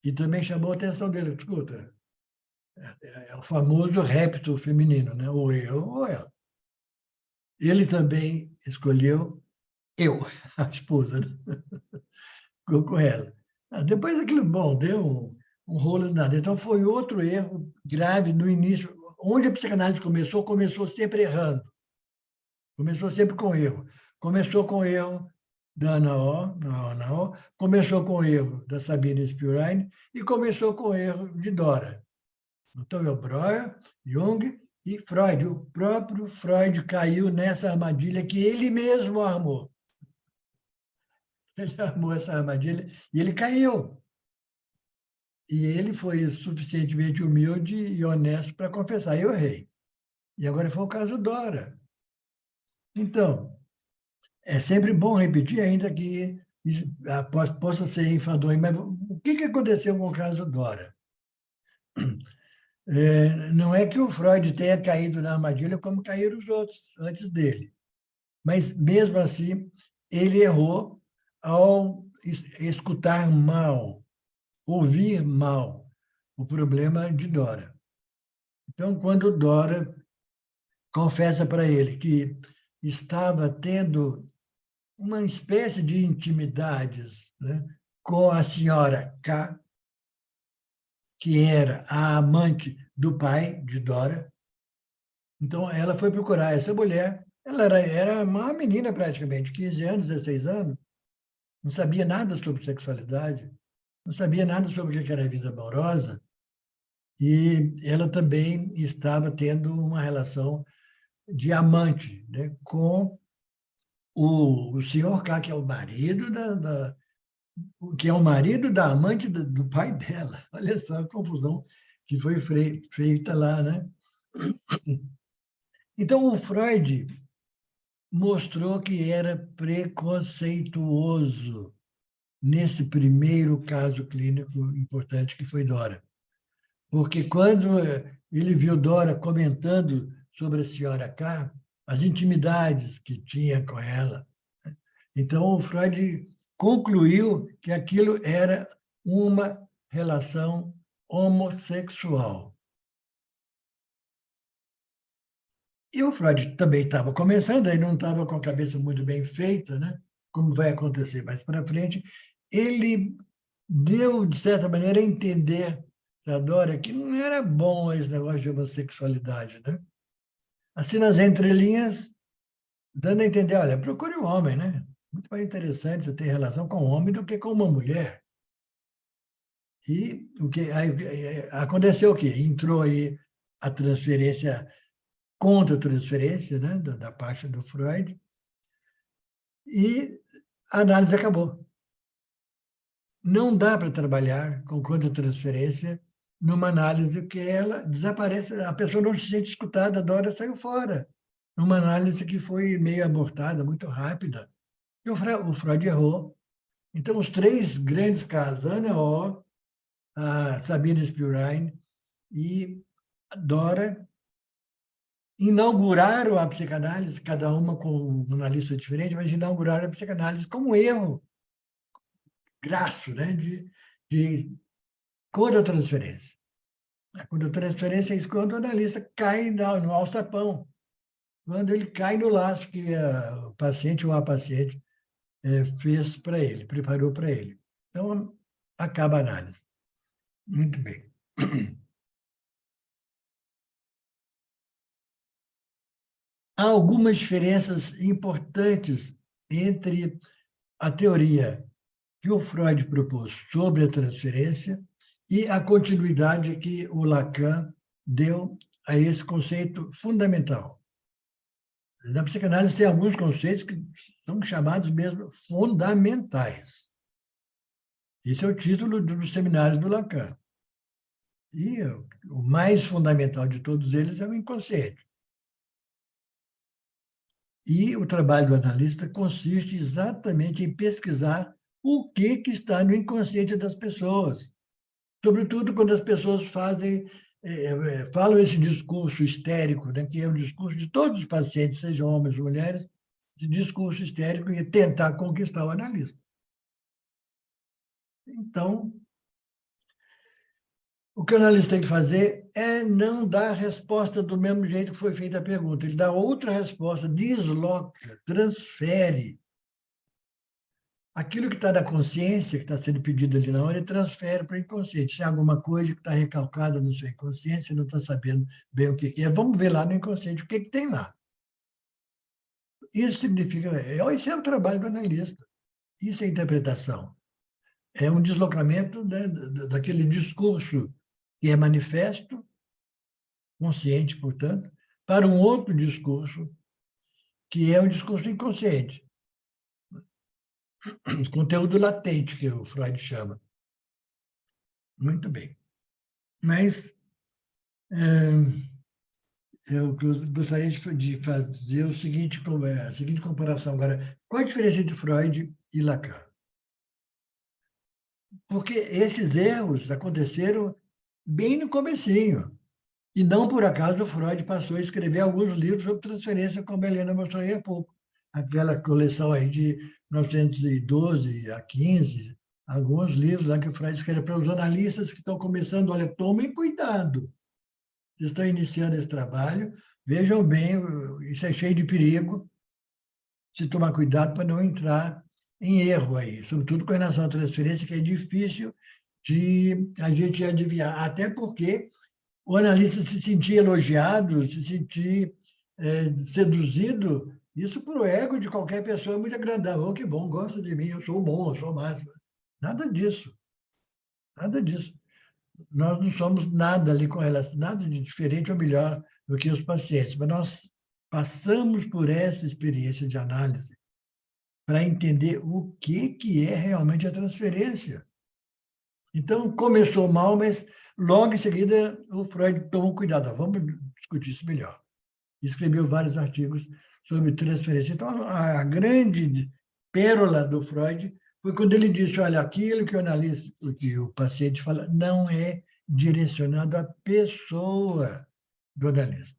E também chamou a atenção dele. Escuta, é o famoso repto feminino, né? Ou eu ou ela. Ele também escolheu eu, a esposa, né? Ficou com ela. Depois aquilo, bom, deu um rolo nada. Então foi outro erro grave no início. Onde a psicanálise começou sempre errando. Começou sempre com erro. Começou com erro da Ana O, começou com o erro da Sabine Spielrein e começou com o erro de Dora. Então, é o Breuer, Jung e Freud. O próprio Freud caiu nessa armadilha que ele mesmo armou. Ele armou essa armadilha e ele caiu. E ele foi suficientemente humilde e honesto para confessar: eu errei. E agora foi o caso Dora. Então, é sempre bom repetir, ainda que possa ser enfadonho, mas o que aconteceu com o caso Dora? Não é que o Freud tenha caído na armadilha como caíram os outros antes dele, mas, mesmo assim, ele errou ao escutar mal, ouvir mal o problema de Dora. Então, quando Dora confessa para ele que estava tendo uma espécie de intimidades, né, com a senhora K, que era a amante do pai de Dora. Então, ela foi procurar essa mulher. Ela era uma menina, praticamente, 15 anos, 16 anos, não sabia nada sobre sexualidade, não sabia nada sobre o que era a vida amorosa, e ela também estava tendo uma relação de amante, né, com o senhor K, que é o marido que é o marido da amante do pai dela. Olha só a confusão que foi feita lá, né? Então, o Freud mostrou que era preconceituoso nesse primeiro caso clínico importante que foi Dora. Porque quando ele viu Dora comentando sobre a senhora K, as intimidades que tinha com ela, então o Freud concluiu que aquilo era uma relação homossexual. E o Freud também estava começando, aí não estava com a cabeça muito bem feita, né? Como vai acontecer mais para frente. Ele deu, de certa maneira, a entender para Dora que não era bom esse negócio de homossexualidade, né? Assim, nas entrelinhas, dando a entender, olha, procure um homem, né? Muito mais interessante você ter relação com um homem do que com uma mulher. E aí, aconteceu o quê? Entrou aí a transferência, contra-transferência, né? da parte do Freud, e a análise acabou. Não dá para trabalhar com contra-transferência numa análise que ela desaparece, a pessoa não se sente escutada, a Dora saiu fora. Numa análise que foi meio abortada, muito rápida. E o Freud errou. Então, os três grandes casos, Ana O, a Sabine Spielrein e a Dora, inauguraram a psicanálise, cada uma com um analista diferente, mas inauguraram a psicanálise como um erro grasso, né, de contra-transferência. A contra-transferência é isso quando o analista cai no alçapão, quando ele cai no laço que o paciente ou a paciente fez para ele, preparou para ele. Então, acaba a análise. Muito bem. Há algumas diferenças importantes entre a teoria que o Freud propôs sobre a transferência e a continuidade que o Lacan deu a esse conceito fundamental. Na psicanálise tem alguns conceitos que são chamados mesmo fundamentais. Esse é o título dos seminários do Lacan. E o mais fundamental de todos eles é o inconsciente. E o trabalho do analista consiste exatamente em pesquisar o que está no inconsciente das pessoas. Sobretudo quando as pessoas falam esse discurso histérico, né, que é o discurso de todos os pacientes, sejam homens ou mulheres, esse discurso histérico e tentar conquistar o analista. Então, o que o analista tem que fazer é não dar a resposta do mesmo jeito que foi feita a pergunta. Ele dá outra resposta, desloca, transfere. Aquilo que está na consciência, que está sendo pedido ali na hora, ele transfere para o inconsciente. Se há alguma coisa que está recalcada no seu inconsciente, você não está sabendo bem o que é, vamos ver lá no inconsciente o que tem lá. Isso significa... Esse é o trabalho do analista. Isso é interpretação. É um deslocamento, né, daquele discurso que é manifesto, consciente, portanto, para um outro discurso, que é um discurso inconsciente. O conteúdo latente, que o Freud chama. Muito bem. Mas eu gostaria de fazer a seguinte comparação agora. Qual a diferença entre Freud e Lacan? Porque esses erros aconteceram bem no comecinho. E não por acaso o Freud passou a escrever alguns livros sobre transferência, como a Helena mostrou aí há pouco. Aquela coleção aí de 1912 a 15, alguns livros lá que o Freud escreve para os jornalistas que estão começando. Olha, tomem cuidado. Estão iniciando esse trabalho, vejam bem, isso é cheio de perigo, se tomar cuidado para não entrar em erro aí, sobretudo com relação à transferência, que é difícil de a gente adivinhar, até porque o analista se sentir elogiado, se sentir seduzido, isso para o ego de qualquer pessoa é muito agradável. Oh, que bom, gosta de mim, eu sou bom, eu sou o máximo. Nada disso. Nada disso. Nós não somos nada ali com relação, nada de diferente ou melhor do que os pacientes, mas nós passamos por essa experiência de análise para entender o que é realmente a transferência. Então, começou mal, mas logo em seguida o Freud tomou cuidado. Vamos discutir isso melhor. Escreveu vários artigos sobre transferência. Então, a grande pérola do Freud foi quando ele disse, olha, aquilo que o analista, que o paciente fala, não é direcionado à pessoa do analista.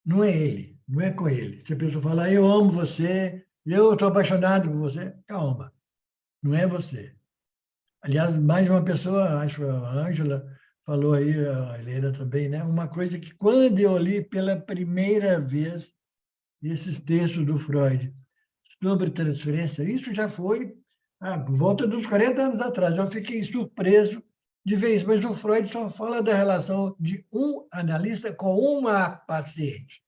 Não é ele, não é com ele. Se a pessoa falar, eu amo você, eu estou apaixonado por você, calma, não é você. Aliás, mais de uma pessoa, acho a Ângela falou aí, a Helena também, né? Uma coisa que quando eu li pela primeira vez esses textos do Freud sobre transferência, isso já foi por volta dos 40 anos atrás. Eu fiquei surpreso de ver isso, mas o Freud só fala da relação de um analista com uma paciente,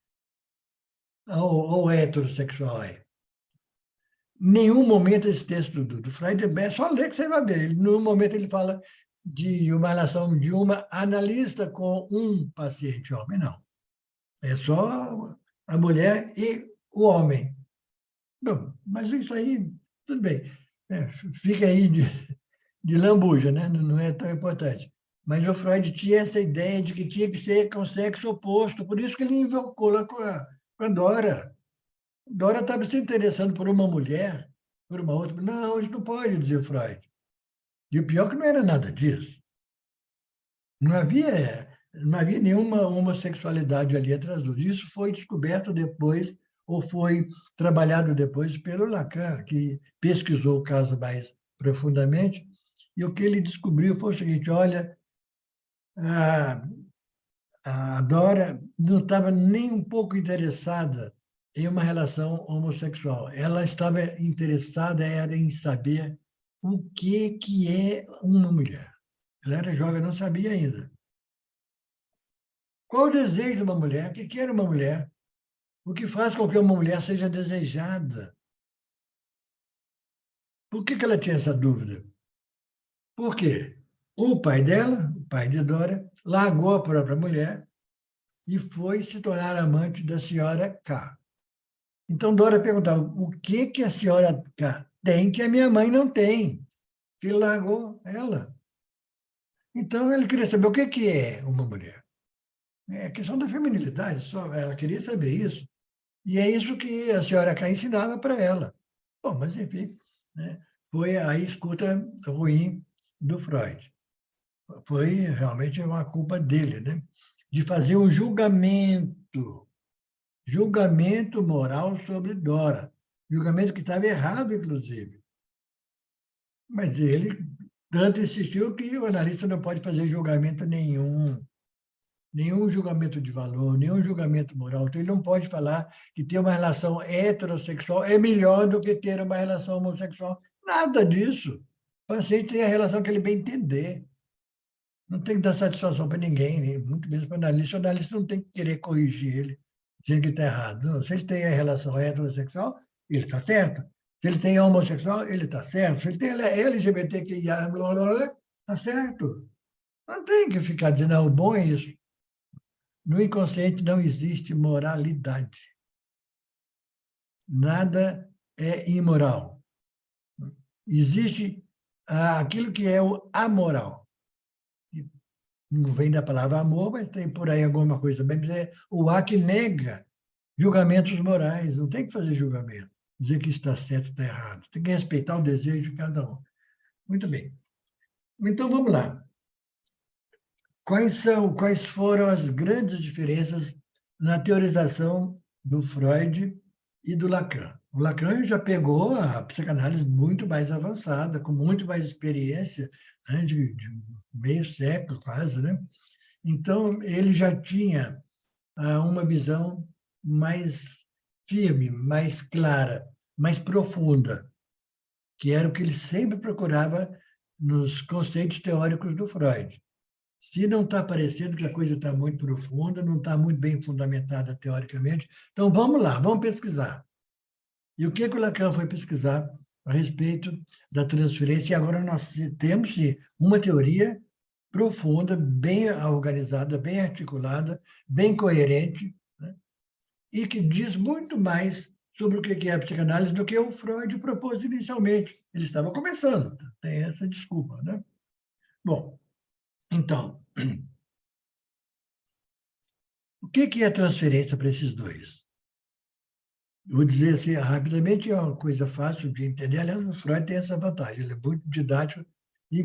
ou heterossexual. Em nenhum momento esse texto do Freud, é só ler que você vai ver. Em nenhum momento ele fala de uma relação de uma analista com um paciente homem, não. É só a mulher e o homem. Não, mas isso aí, tudo bem. Fica aí de lambuja, né? Não é tão importante. Mas o Freud tinha essa ideia de que tinha que ser com o sexo oposto, por isso que ele invocou lá com a Dora. Dora estava se interessando por uma mulher, por uma outra. Não, isso não pode, dizer Freud. E o pior é que não era nada disso. Não havia nenhuma homossexualidade ali atrás disso. Isso foi descoberto depois, ou foi trabalhado depois pelo Lacan, que pesquisou o caso mais profundamente, e o que ele descobriu foi o seguinte, olha, a Dora não estava nem um pouco interessada em uma relação homossexual. Ela estava interessada era em saber o que é uma mulher. Ela era jovem, não sabia ainda. Qual o desejo de uma mulher? O que era uma mulher? O que faz com que uma mulher seja desejada? Por que ela tinha essa dúvida? Por quê? O pai dela, o pai de Dora, largou a própria mulher e foi se tornar amante da senhora K. Então, Dora perguntava, o que a senhora K tem que a minha mãe não tem? Que ele largou ela. Então, ele queria saber o que é uma mulher. É a questão da feminilidade, só ela queria saber isso. E é isso que a senhora K ensinava para ela. Bom, mas, enfim, né, foi a escuta ruim do Freud. Foi realmente uma culpa dele, né? De fazer um julgamento moral sobre Dora. Julgamento que estava errado, inclusive. Mas ele tanto insistiu que o analista não pode fazer julgamento nenhum julgamento de valor, nenhum julgamento moral. Então, ele não pode falar que ter uma relação heterossexual é melhor do que ter uma relação homossexual. Nada disso. O paciente tem a relação que ele bem entender. Não tem que dar satisfação para ninguém, muito menos para o analista. O analista não tem que querer corrigir ele, dizendo que está errado. Não, se ele tem a relação heterossexual, ele está certo. Se ele tem homossexual, ele está certo. Se ele tem LGBTQIA, está certo. Não tem que ficar dizendo, o bom é isso. No inconsciente não existe moralidade. Nada é imoral. Existe aquilo que é o amoral. Não vem da palavra amor, mas tem por aí alguma coisa também. É o A que nega julgamentos morais. Não tem que fazer julgamento. Dizer que está certo, está errado. Tem que respeitar o desejo de cada um. Muito bem. Então, vamos lá. Quais foram as grandes diferenças na teorização do Freud e do Lacan? O Lacan já pegou a psicanálise muito mais avançada, com muito mais experiência, né, de meio século quase, né? Então, ele já tinha uma visão mais firme, mais clara, mais profunda, que era o que ele sempre procurava nos conceitos teóricos do Freud. Se não está parecendo que a coisa está muito profunda, não está muito bem fundamentada teoricamente, então vamos lá, vamos pesquisar. E o que o Lacan foi pesquisar a respeito da transferência? E agora nós temos uma teoria profunda, bem organizada, bem articulada, bem coerente, né? E que diz muito mais sobre o que é a psicanálise do que o Freud propôs inicialmente. Ele estava começando, tem essa desculpa, né? Bom, então, o que é transferência para esses dois? Vou dizer assim, rapidamente, é uma coisa fácil de entender. Aliás, o Freud tem essa vantagem, ele é muito didático e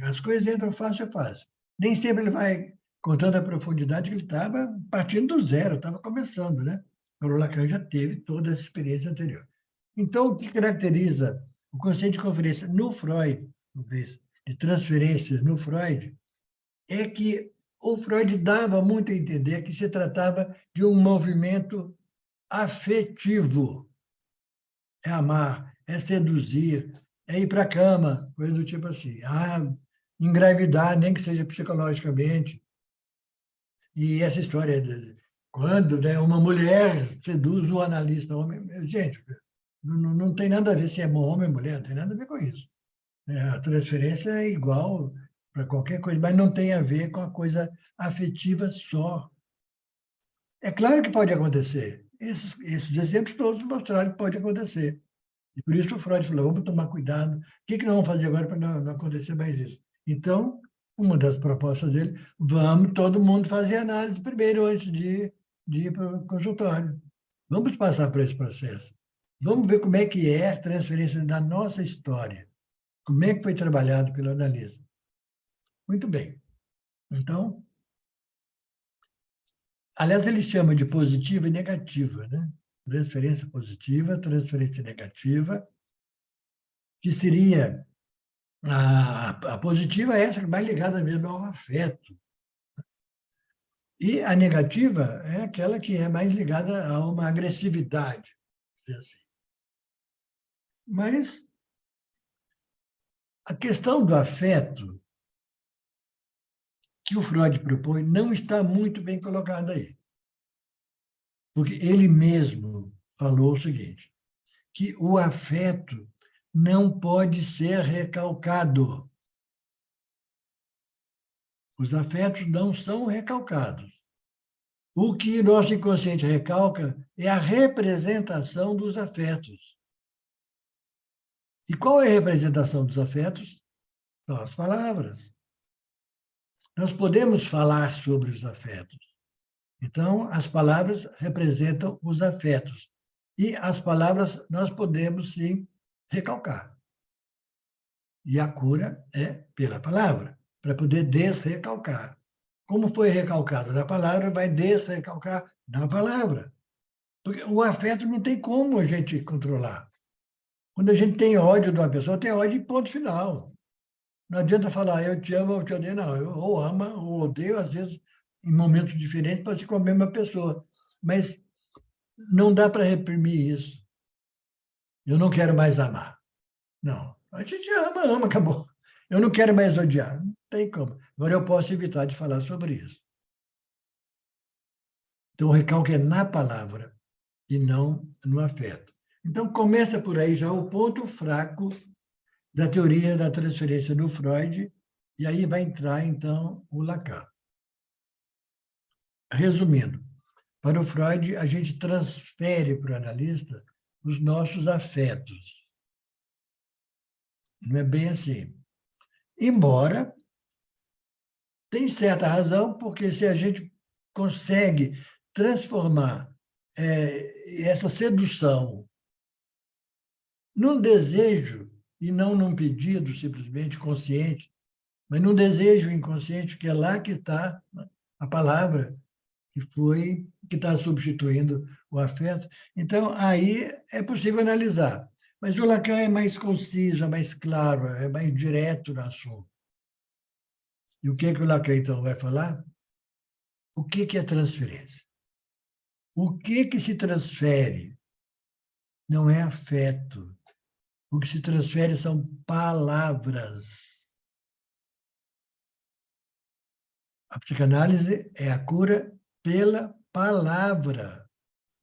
as coisas entram fácil a fácil. Nem sempre ele vai contando a profundidade que ele estava partindo do zero, estava começando, né? O Lacan já teve toda essa experiência anterior. Então, o que caracteriza o conceito de conferência no Freud, de transferências no Freud, é que o Freud dava muito a entender que se tratava de um movimento afetivo. É amar, é seduzir, é ir para a cama, coisa do tipo assim. Engravidar, nem que seja psicologicamente. E essa história de quando, né, uma mulher seduz o analista homem. Gente, não tem nada a ver se é homem ou mulher, não tem nada a ver com isso. A transferência é igual para qualquer coisa, mas não tem a ver com a coisa afetiva só. É claro que pode acontecer. Esses exemplos todos mostraram que pode acontecer. E por isso o Freud falou, vamos tomar cuidado. O que nós vamos fazer agora para não acontecer mais isso? Então, uma das propostas dele, vamos todo mundo fazer análise primeiro antes de ir para o consultório. Vamos passar por esse processo. Vamos ver como é que é a transferência da nossa história. Como é que foi trabalhado pelo analista. Muito bem. Então, aliás, ele chama de positiva e negativa, né? Transferência positiva, transferência negativa, que seria a positiva é essa que é mais ligada mesmo ao afeto. E a negativa é aquela que é mais ligada a uma agressividade, assim. Mas a questão do afeto que o Freud propõe não está muito bem colocada aí. Porque ele mesmo falou o seguinte, que o afeto não pode ser recalcado. Os afetos não são recalcados. O que nosso inconsciente recalca é a representação dos afetos. E qual é a representação dos afetos? São as palavras. Nós podemos falar sobre os afetos. Então, as palavras representam os afetos. E as palavras nós podemos, sim, recalcar. E a cura é pela palavra, para poder desrecalcar. Como foi recalcado na palavra, vai desrecalcar na palavra. Porque o afeto não tem como a gente controlar. Quando a gente tem ódio de uma pessoa, tem ódio em ponto final. Não adianta falar, eu te amo, eu te odeio, não. Eu ou amo ou odeio, às vezes, em momentos diferentes, pode ser com a mesma pessoa. Mas não dá para reprimir isso. Eu não quero mais amar. Não. A gente ama, acabou. Eu não quero mais odiar. Não tem como. Agora eu posso evitar de falar sobre isso. Então, o recalque é na palavra e não no afeto. Então, começa por aí já o ponto fraco da teoria da transferência do Freud, e aí vai entrar, então, o Lacan. Resumindo, para o Freud, a gente transfere para o analista os nossos afetos. Não é bem assim. Embora tem certa razão, porque se a gente consegue transformar essa sedução num desejo, e não num pedido simplesmente consciente, mas num desejo inconsciente, que é lá que está a palavra que está substituindo o afeto. Então, aí é possível analisar. Mas o Lacan é mais conciso, é mais claro, é mais direto no assunto. E o que o Lacan, então, vai falar? O que é transferência? O que se transfere? Não é afeto. O que se transfere são palavras. A psicanálise é a cura pela palavra.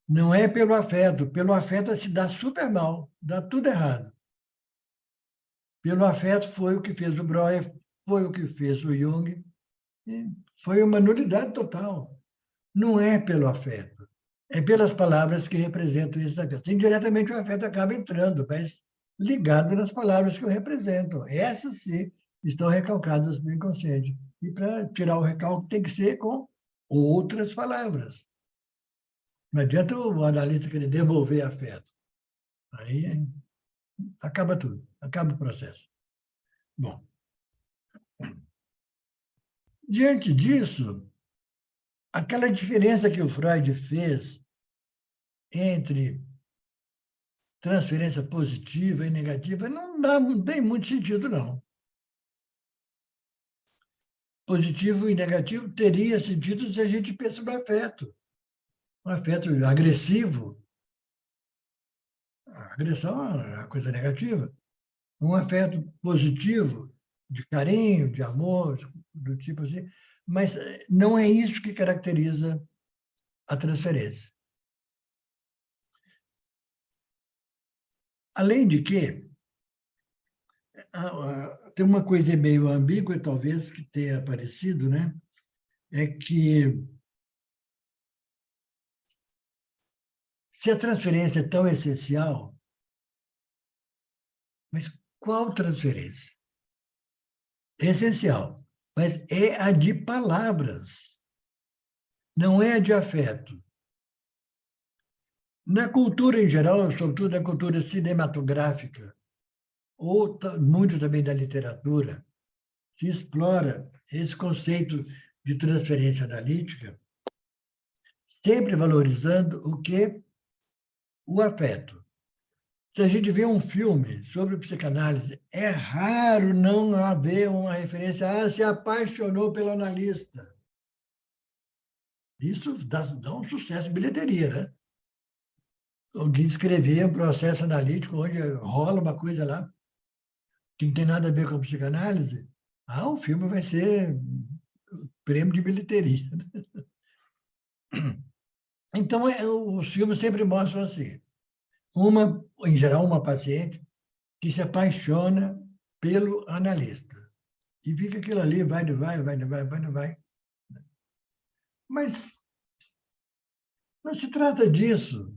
Não é pelo afeto. Pelo afeto se dá super mal, dá tudo errado. Pelo afeto foi o que fez o Breuer, foi o que fez o Jung, foi uma nulidade total. Não é pelo afeto, é pelas palavras que representam esse afeto. Indiretamente o afeto acaba entrando, mas ligado nas palavras que o representam. Essas sim estão recalcadas no inconsciente. E para tirar o recalque tem que ser com outras palavras. Não adianta o analista querer devolver afeto. Aí acaba tudo, acaba o processo. Bom, diante disso, aquela diferença que o Freud fez entre transferência positiva e negativa não tem muito sentido, não. Positivo e negativo teria sentido se a gente pensa no afeto. Um afeto agressivo. A agressão é uma coisa negativa. Um afeto positivo, de carinho, de amor, do tipo assim. Mas não é isso que caracteriza a transferência. Além de que, tem uma coisa meio ambígua, talvez, que tenha aparecido, né? É que se a transferência é tão essencial, mas qual transferência? É essencial, mas é a de palavras, não é a de afeto. Na cultura em geral, sobretudo na cultura cinematográfica, ou muito também da literatura, se explora esse conceito de transferência analítica, sempre valorizando o que? O afeto. Se a gente vê um filme sobre psicanálise, é raro não haver uma referência se apaixonou pelo analista. Isso dá um sucesso de bilheteria, né? Alguém escrevia um processo analítico onde rola uma coisa lá que não tem nada a ver com a psicanálise, o filme vai ser prêmio de bilheteria. Então, os filmes sempre mostram assim, em geral, uma paciente que se apaixona pelo analista. E fica aquilo ali, vai, não vai, vai, não vai, vai, não vai. Mas não se trata disso.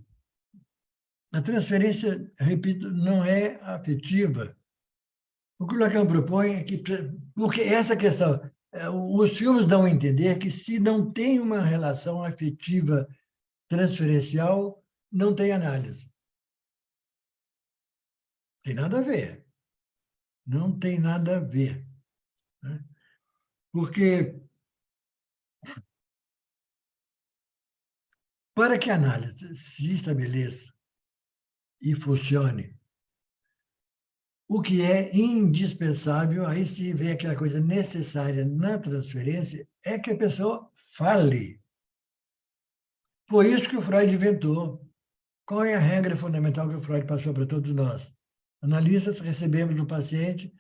A transferência, repito, não é afetiva. O que o Lacan propõe é que, porque essa questão, os filmes dão a entender que se não tem uma relação afetiva transferencial, não tem análise. Tem nada a ver. Não tem nada a ver. Né? Porque, para que a análise se estabeleça e funcione, o que é indispensável, aí se vê aquela coisa necessária na transferência, é que a pessoa fale. Foi isso que o Freud inventou. Qual é a regra fundamental que o Freud passou para todos nós? Analistas, recebemos o paciente,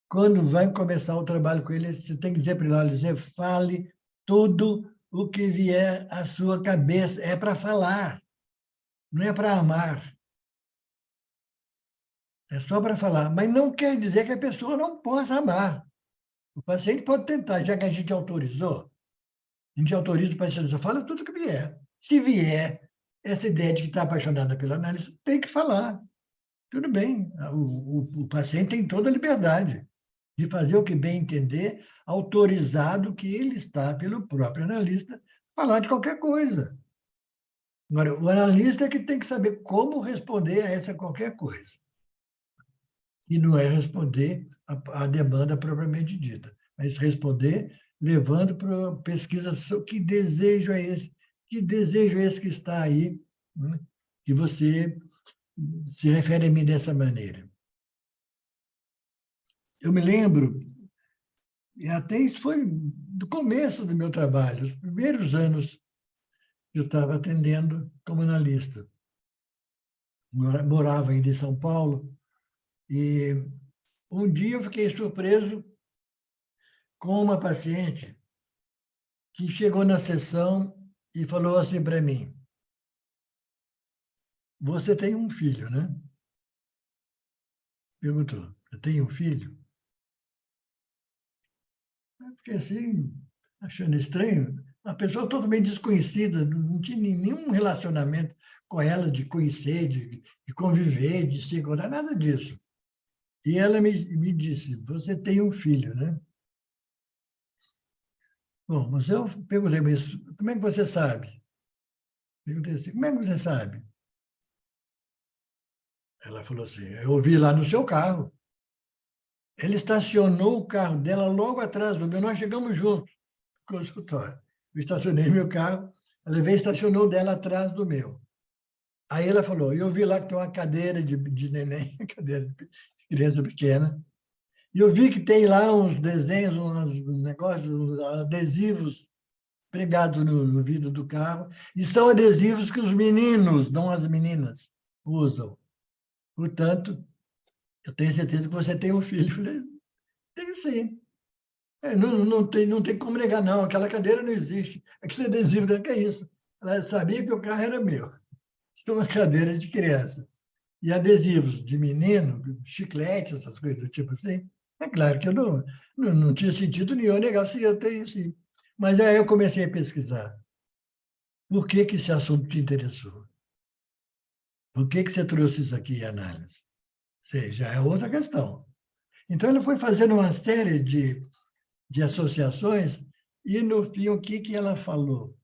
quando vai começar o trabalho com ele, você tem que dizer para ele, dizer, fale tudo o que vier à sua cabeça. É para falar, não é para amar. É só para falar. Mas não quer dizer que a pessoa não possa amar. O paciente pode tentar, já que a gente autorizou, a gente autoriza o paciente, só fala tudo que vier. Se vier essa ideia de que está apaixonada pela análise, tem que falar. Tudo bem, o paciente tem toda a liberdade de fazer o que bem entender, autorizado que ele está, pelo próprio analista, falar de qualquer coisa. Agora, o analista é que tem que saber como responder a essa qualquer coisa. E não é responder a demanda propriamente dita, mas responder levando para pesquisas sobre que desejo é esse, que está aí, né? Que você se refere a mim dessa maneira. Eu me lembro, e até isso foi do começo do meu trabalho, os primeiros anos eu estava atendendo como analista. Morava ainda em São Paulo, e um dia eu fiquei surpreso com uma paciente que chegou na sessão e falou assim para mim: você tem um filho, né? Perguntou: eu tenho um filho? Eu fiquei assim, achando estranho. Uma pessoa totalmente desconhecida, não tinha nenhum relacionamento com ela de conhecer, de conviver, de se encontrar, nada disso. E ela me disse: você tem um filho, né? Bom, mas eu perguntei, mas como é que você sabe? Perguntei assim: como é que você sabe? Ela falou assim: eu ouvi lá no seu carro. Ele estacionou o carro dela logo atrás do meu. Nós chegamos juntos com o consultório. Eu estacionei meu carro, ela veio e estacionou dela atrás do meu. Aí ela falou: eu vi lá que tem uma cadeira de neném, cadeira de criança pequena, e eu vi que tem lá uns desenhos, uns negócios, uns adesivos pregados no vidro do carro, e são adesivos que os meninos, não as meninas, usam. Portanto, eu tenho certeza que você tem um filho. Eu falei: tenho sim. Não tem como negar, não. Aquela cadeira não existe. Aquele adesivo, não, que é isso? Ela sabia que o carro era meu. Isso é uma cadeira de criança. E adesivos de menino, chiclete, essas coisas do tipo assim. É claro que eu não tinha sentido nenhum negar se eu tenho sim. Mas aí eu comecei a pesquisar. Por que esse assunto te interessou? Por que você trouxe isso aqui em análise? Sei, já é outra questão. Então, ele foi fazendo uma série de associações e, no fim, o que ela falou?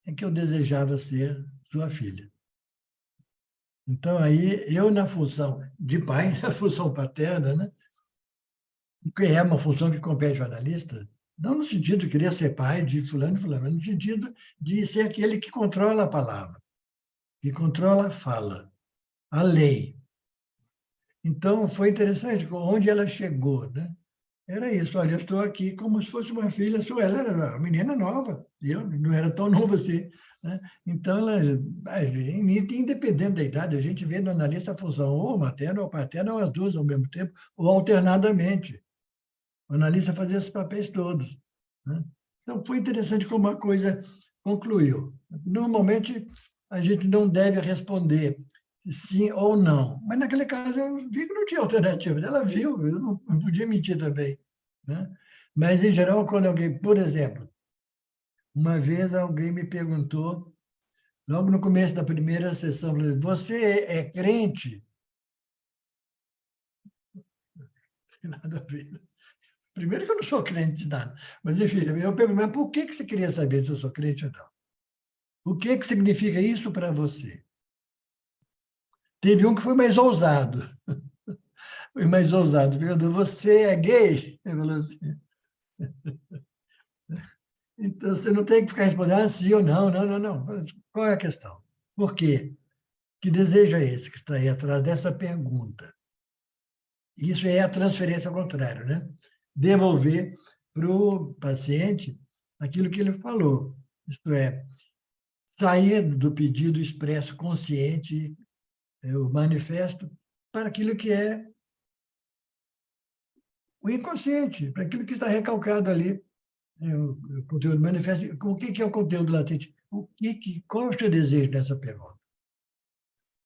É que eu desejava ser sua filha. Então, aí, eu, na função de pai, na função paterna, né? Que é uma função que compete ao analista, não no sentido de querer ser pai de fulano, mas no sentido de ser aquele que controla a palavra, que controla a fala, a lei. Então, foi interessante onde ela chegou, né? Era isso: olha, eu estou aqui como se fosse uma filha sua. Ela era uma menina nova, e eu não era tão novo assim, né? Então, ela, independente da idade, a gente vê no analista a função ou materna ou paterna, ou as duas ao mesmo tempo, ou alternadamente. O analista fazia esses papéis todos, né? Então, foi interessante como a coisa concluiu. Normalmente, a gente não deve responder sim ou não, mas naquele caso eu vi que não tinha alternativa. Ela viu, eu não podia mentir também, né? Mas, em geral, quando alguém, por exemplo, uma vez alguém me perguntou, logo no começo da primeira sessão, você é crente? Nada a ver. Primeiro que eu não sou crente de nada, mas, enfim, eu pergunto: mas por que você queria saber se eu sou crente ou não? O que significa isso para você? Teve um que foi mais ousado. Foi mais ousado. Perguntou: você é gay? Ele falou assim. Então, você não tem que ficar respondendo sim ou não, não. Qual é a questão? Por quê? Que desejo é esse que está aí atrás dessa pergunta? Isso é a transferência ao contrário, né? Devolver para o paciente aquilo que ele falou. Isto é, sair do pedido expresso consciente, o manifesto, para aquilo que é o inconsciente, para aquilo que está recalcado ali, o conteúdo manifesto. O que é o conteúdo latente? Qual é o seu desejo nessa pergunta?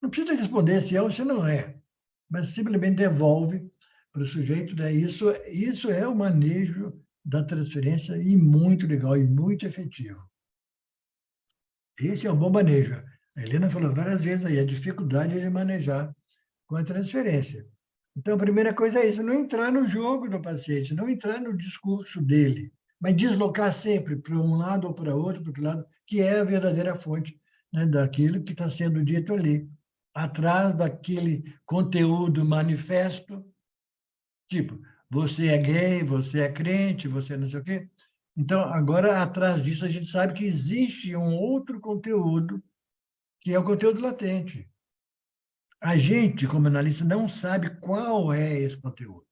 Não precisa responder se é ou se não é. mas simplesmente devolve para o sujeito, né? Isso é o manejo da transferência e muito legal e muito efetivo. Esse é um bom manejo. A Helena falou várias vezes aí, a dificuldade de manejar com a transferência. Então, a primeira coisa é isso, não entrar no jogo do paciente, não entrar no discurso dele, mas deslocar sempre para um lado ou para outro, para o lado, que é a verdadeira fonte, né, daquilo que está sendo dito ali. Atrás daquele conteúdo manifesto, tipo, você é gay, você é crente, você não sei o quê. Então, agora, atrás disso, a gente sabe que existe um outro conteúdo, que é o conteúdo latente. A gente, como analista, não sabe qual é esse conteúdo,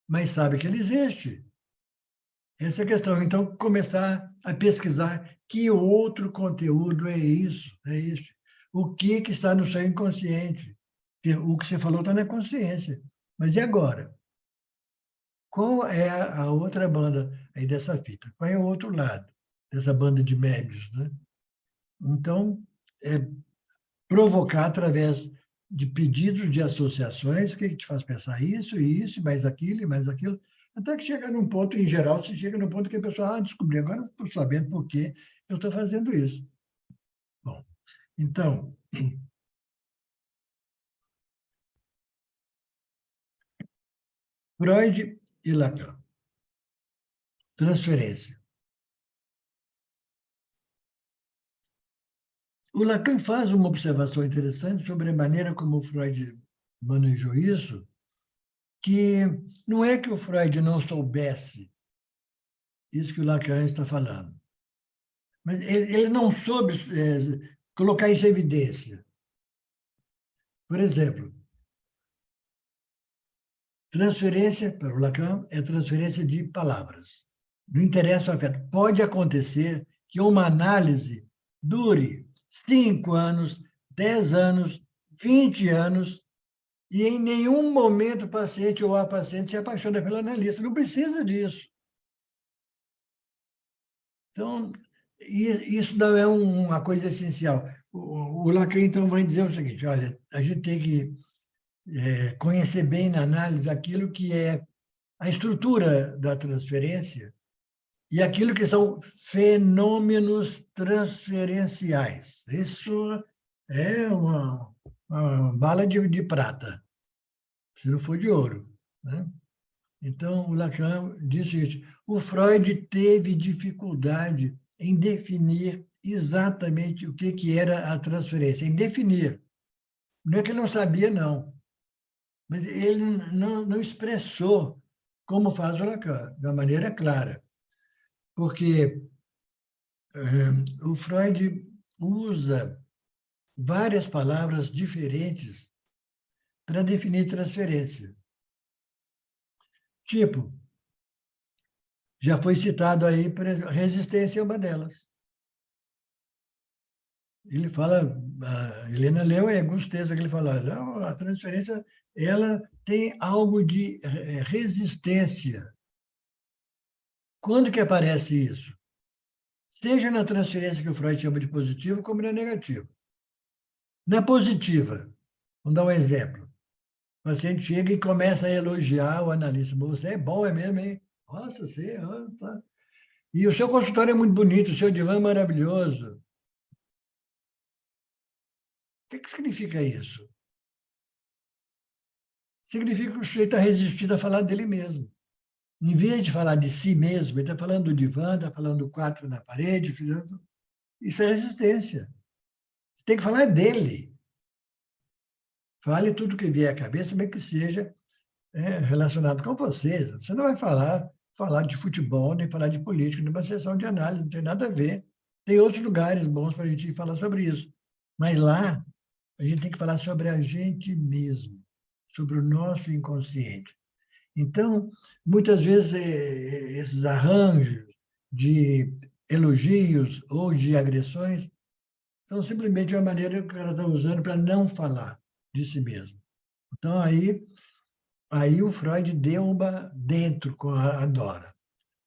mas sabe que ele existe. Essa é a questão. Então, começar a pesquisar que outro conteúdo é isso, é isso. O que está no seu inconsciente? O que você falou está na consciência. Mas e agora? Qual é a outra banda aí dessa fita? Qual é o outro lado dessa banda de médios, né? Então, é provocar através de pedidos de associações que te faz pensar isso, mais aquilo, e mais aquilo, até que chega num ponto, em geral, se chega num ponto que a pessoa descobri, agora estou sabendo por que eu estou fazendo isso. Bom, então, Freud e Lacan. Transferência. O Lacan faz uma observação interessante sobre a maneira como o Freud manejou isso, que não é que o Freud não soubesse isso que o Lacan está falando, mas ele não soube colocar isso em evidência. Por exemplo, transferência, para o Lacan, é transferência de palavras. Não interessa o afeto. Pode acontecer que uma análise dure 5 anos, 10 anos, 20 anos, e em nenhum momento o paciente ou a paciente se apaixona pelo analista. Não precisa disso. Então, isso não é uma coisa essencial. O Lacan, então, vai dizer o seguinte, olha, a gente tem que conhecer bem na análise aquilo que é a estrutura da transferência e aquilo que são fenômenos transferenciais. Isso é uma bala de prata, se não for de ouro, né? Então, o Lacan disse isso. O Freud teve dificuldade em definir exatamente o que era a transferência, em definir. Não é que ele não sabia, não, mas ele não expressou como faz o Lacan, de uma maneira clara. Porque o Freud usa várias palavras diferentes para definir transferência. Tipo, já foi citado aí, por exemplo, resistência é uma delas. Ele fala, a Helena leu em alguns textos que ele fala, não, a transferência ela tem algo de resistência. Quando que aparece isso? Seja na transferência que o Freud chama de positivo, como na negativa. Na positiva, vamos dar um exemplo. O paciente chega e começa a elogiar o analista. Você é bom, é mesmo, hein? Nossa, você... tá. E o seu consultório é muito bonito, o seu divã é maravilhoso. O que significa isso? Significa que o sujeito está resistindo a falar dele mesmo. Em vez de falar de si mesmo, ele está falando do divã, está falando do quadro na parede. Isso é resistência. Você tem que falar dele. Fale tudo que vier à cabeça, mas que seja relacionado com você. Você não vai falar de futebol, nem falar de política, numa sessão de análise, não tem nada a ver. Tem outros lugares bons para a gente falar sobre isso. Mas lá, a gente tem que falar sobre a gente mesmo, sobre o nosso inconsciente. Então, muitas vezes, esses arranjos de elogios ou de agressões são simplesmente uma maneira que o cara está usando para não falar de si mesmo. Então, aí o Freud deu uma dentro com a Dora.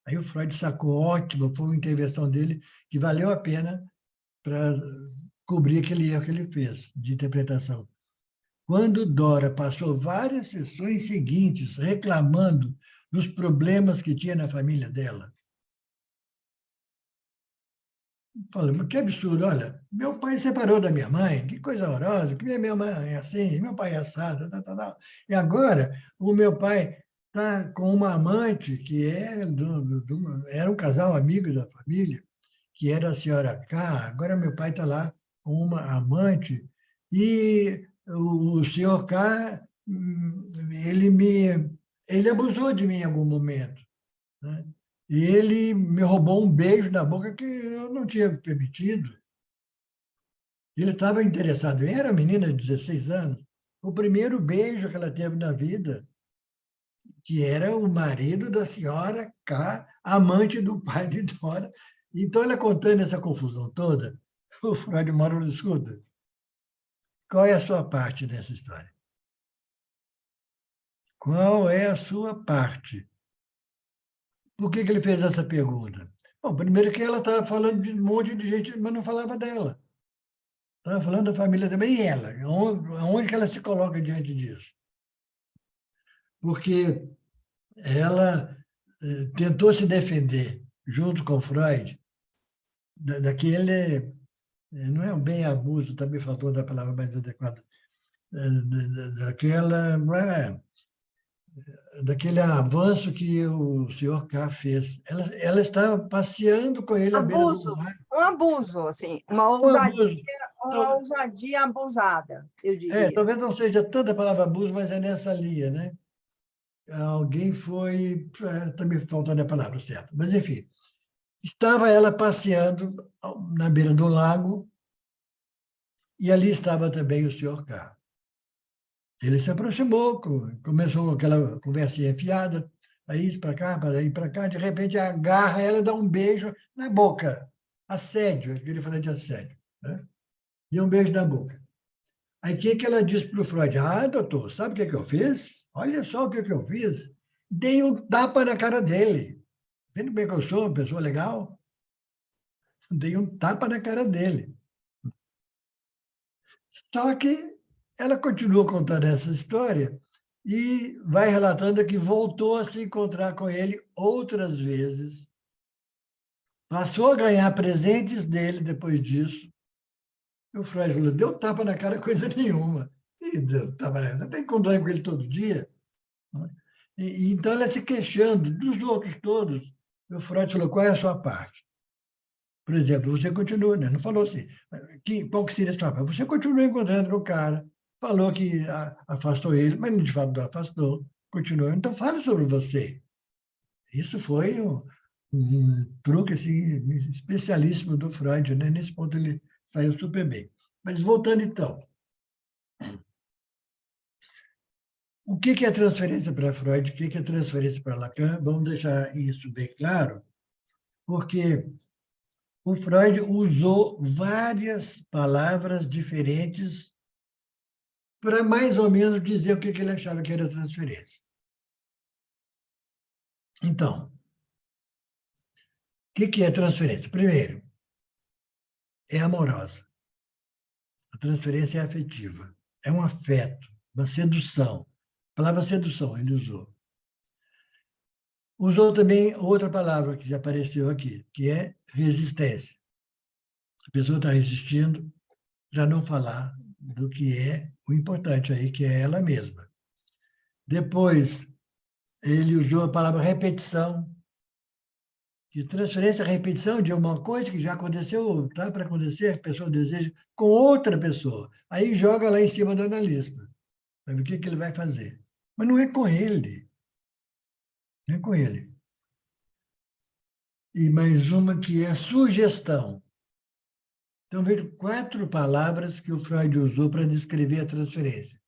Aí o Freud sacou, ótimo, foi uma intervenção dele que valeu a pena para cobrir aquele erro que ele fez de interpretação. quando Dora passou várias sessões seguintes reclamando dos problemas que tinha na família dela. Falei, mas que absurdo, olha, meu pai separou da minha mãe, que coisa horrorosa, que minha mãe é assim, meu pai é assado, tal, tal, tal. E agora o meu pai está com uma amante que era um casal amigo da família, que era a senhora K. Agora meu pai está lá com uma amante e o senhor K, ele abusou de mim em algum momento, né? E ele me roubou um beijo na boca que eu não tinha permitido. Ele estava interessado em mim, era uma menina de 16 anos. O primeiro beijo que ela teve na vida, que era o marido da senhora K, amante do pai de Dora. Então, ela contando essa confusão toda, o Freud Mauro escuta. Qual é a sua parte dessa história? Qual é a sua parte? Por que ele fez essa pergunta? Bom, primeiro que ela estava falando de um monte de gente, mas não falava dela. Estava falando da família também, e ela? Onde que ela se coloca diante disso? Porque ela tentou se defender, junto com Freud, daquele, não é um bem abuso, também faltou da palavra mais adequada, daquela, daquele avanço que o senhor K fez. Ela estava passeando com ele à beira do Abuso, mar. um abuso, assim, Um abuso. uma ousadia abusada, eu diria. Talvez não seja tanta a palavra abuso, mas é nessa linha, né? Alguém foi. Está me faltando a palavra certa. Mas, enfim, estava ela passeando na beira do lago e ali estava também o senhor K. Ele se aproximou, começou aquela conversinha enfiada, aí para cá, para aí para cá, de repente agarra ela e dá um beijo na boca. Assédio, eu queria falar de assédio. Né? Deu um beijo na boca. Aí o que ela disse para o Freud? Ah, doutor, sabe o que eu fiz? Olha só o que eu fiz. Dei um tapa na cara dele. Vendo bem que eu sou uma pessoa legal? Dei um tapa na cara dele. Só que ela continua contando essa história e vai relatando que voltou a se encontrar com ele outras vezes, passou a ganhar presentes dele depois disso. E o Freud falou, deu tapa na cara, coisa nenhuma. E deu tapa na cara. Você tem que encontrar com ele todo dia? Então, ela se queixando dos outros todos. E o Freud falou, qual é a sua parte? Por exemplo, você continua, né? Não falou assim, qual que seria a sua parte? Você continua encontrando com o cara, falou que afastou ele, mas de fato não afastou, continuou. Então, fale sobre você. Isso foi um truque assim, especialíssimo do Freud, né? Nesse ponto ele saiu super bem. Mas voltando então, o que é transferência para Freud? O que é transferência para Lacan? Vamos deixar isso bem claro, porque o Freud usou várias palavras diferentes para mais ou menos dizer o que ele achava que era transferência. Então, o que é transferência? Primeiro, é amorosa. A transferência é afetiva. É um afeto, uma sedução. A palavra sedução ele usou. Usou também outra palavra que já apareceu aqui, que é resistência. A pessoa está resistindo para não falar do que é o importante aí, que é ela mesma. Depois, ele usou a palavra repetição, que transferência é repetição de uma coisa que já aconteceu, está para acontecer, a pessoa deseja, com outra pessoa. Aí joga lá em cima do analista, para ver o que ele vai fazer. Mas não é com ele. Não é com ele. E mais uma que é sugestão. Então, vejo 4 palavras que o Freud usou para descrever a transferência.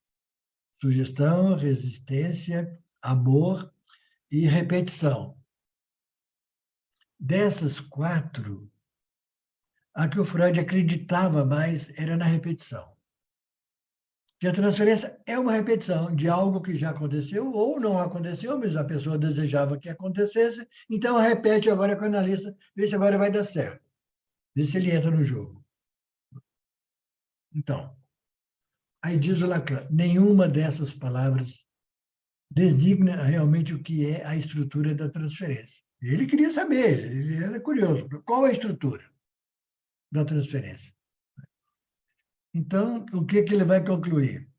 Sugestão, resistência, amor e repetição. Dessas 4, a que o Freud acreditava mais era na repetição. Que a transferência é uma repetição de algo que já aconteceu ou não aconteceu, mas a pessoa desejava que acontecesse, então repete agora com o analista, vê se agora vai dar certo, vê se ele entra no jogo. Então, Aí diz o Lacan, nenhuma dessas palavras designa realmente o que é a estrutura da transferência. Ele queria saber, ele era curioso, qual é a estrutura da transferência? Então, o que ele vai concluir?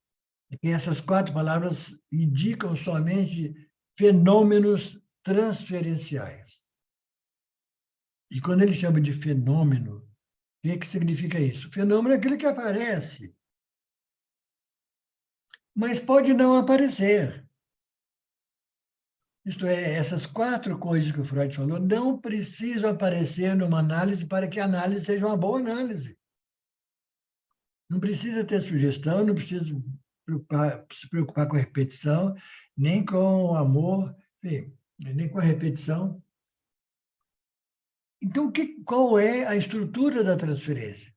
Que essas 4 palavras indicam somente fenômenos transferenciais. E quando ele chama de fenômeno, o que significa isso? Fenômeno é aquele que aparece, mas pode não aparecer. Isto é, essas 4 coisas que o Freud falou não precisam aparecer numa análise para que a análise seja uma boa análise. Não precisa ter sugestão, não precisa se preocupar com a repetição, nem com o amor, enfim, nem com a repetição. Então, qual é a estrutura da transferência?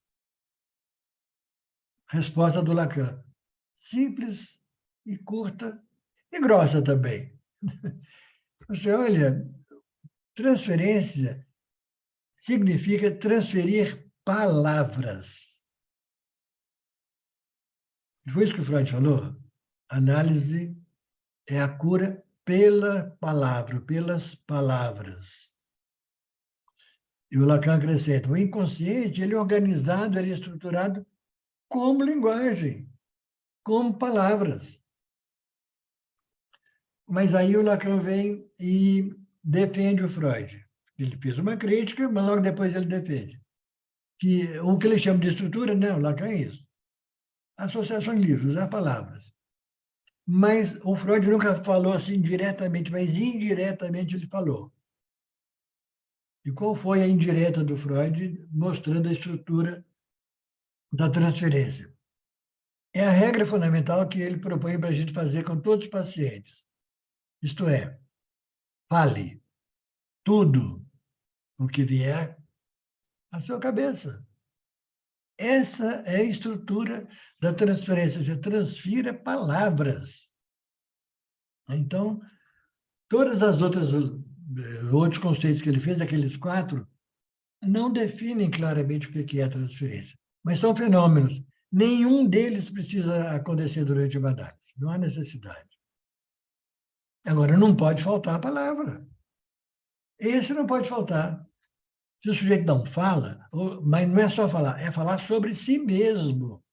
Resposta do Lacan. Simples e curta e grossa também. Você olha, transferência significa transferir palavras. Foi isso que o Freud falou? Análise é a cura pela palavra, pelas palavras. E o Lacan acrescenta, o inconsciente ele é organizado, ele é estruturado como linguagem, como palavras. Mas aí o Lacan vem e defende o Freud. Ele fez uma crítica, mas logo depois ele defende. Que o que ele chama de estrutura, não, o Lacan é isso. Associação livre, usar palavras. Mas o Freud nunca falou assim diretamente, mas indiretamente ele falou. E qual foi a indireta do Freud mostrando a estrutura da transferência? É a regra fundamental que ele propõe para a gente fazer com todos os pacientes. Isto é, fale tudo o que vier à sua cabeça. Essa é a estrutura da transferência, você transfira palavras. Então, todas as outros conceitos que ele fez, aqueles 4, não definem claramente o que é a transferência, mas são fenômenos. Nenhum deles precisa acontecer durante uma análise, não há necessidade. Agora, não pode faltar a palavra. Esse não pode faltar. Se o sujeito não fala, mas não é só falar, é falar sobre si mesmo.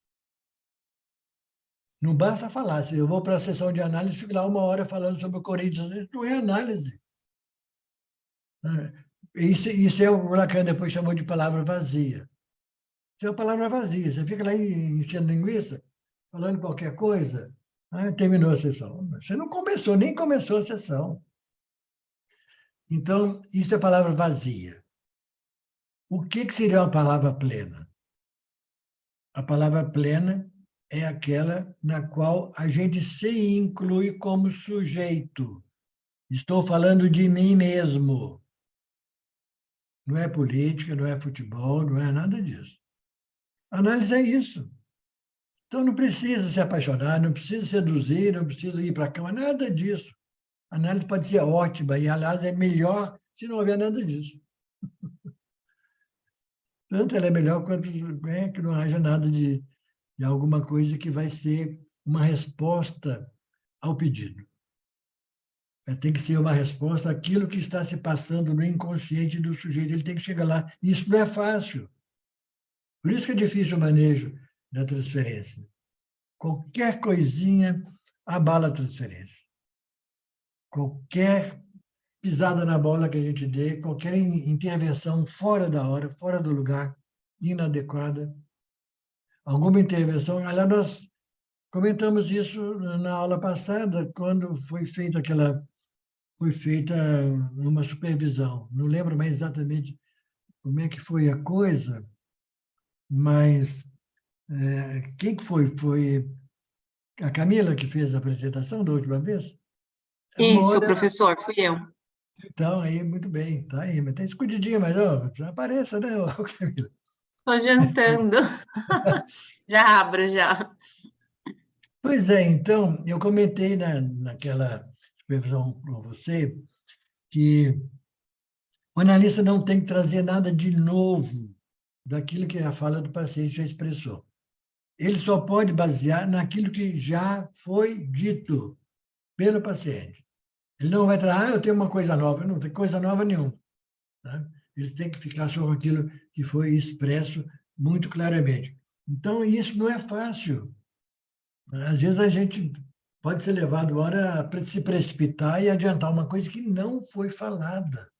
Não basta falar. Se eu vou para a sessão de análise, fico lá 1 hora falando sobre o Corinthians, isso não é análise. Isso é o Lacan depois chamou de palavra vazia. Isso é uma palavra vazia. Você fica lá enchendo linguiça, falando qualquer coisa, terminou a sessão. Você não começou, nem começou a sessão. Então, isso é palavra vazia. O que seria uma palavra plena? A palavra plena é aquela na qual a gente se inclui como sujeito. Estou falando de mim mesmo. Não é política, não é futebol, não é nada disso. A análise é isso. Então, não precisa se apaixonar, não precisa seduzir, não precisa ir para a cama, nada disso. A análise pode ser ótima e, aliás, é melhor se não houver nada disso. Tanto ela é melhor quanto que não haja nada de alguma coisa que vai ser uma resposta ao pedido. Tem que ser uma resposta àquilo que está se passando no inconsciente do sujeito. Ele tem que chegar lá. Isso não é fácil. Por isso que é difícil o manejo da transferência. Qualquer coisinha abala a transferência. Qualquer pisada na bola que a gente dê, qualquer intervenção fora da hora, fora do lugar, inadequada, alguma intervenção. Aliás, nós comentamos isso na aula passada, quando foi feita uma supervisão. Não lembro mais exatamente como é que foi a coisa, mas quem que foi? Foi a Camila que fez a apresentação da última vez? Isso, professor, fui eu. Então, aí, muito bem, tá aí, mas tá escondidinha, mas já apareça, né, Camila? Estou jantando. Já abro, já. Pois é, então, eu comentei naquela supervisão com você que o analista não tem que trazer nada de novo daquilo que a fala do paciente já expressou. ele só pode basear naquilo que já foi dito pelo paciente. Ele não vai trazer, eu tenho uma coisa nova. Não tem coisa nova nenhuma. Tá? Eles têm que ficar só com aquilo que foi expresso muito claramente. Então, isso não é fácil. Às vezes a gente pode ser levado agora a se precipitar e adiantar uma coisa que não foi falada.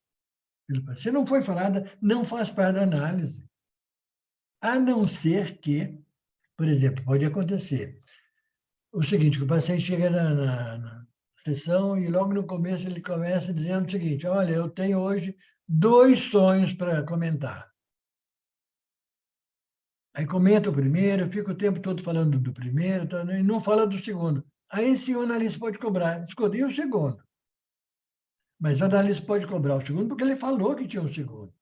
Se não foi falada, não faz parte da análise. A não ser que, por exemplo, pode acontecer o seguinte, que o paciente chega na sessão e logo no começo ele começa dizendo o seguinte, olha, eu tenho hoje 2 sonhos para comentar. Aí comenta o primeiro, fica o tempo todo falando do primeiro, e não fala do segundo. Aí sim o analista pode cobrar. Escuta, e o segundo? Mas o analista pode cobrar o segundo porque ele falou que tinha um segundo.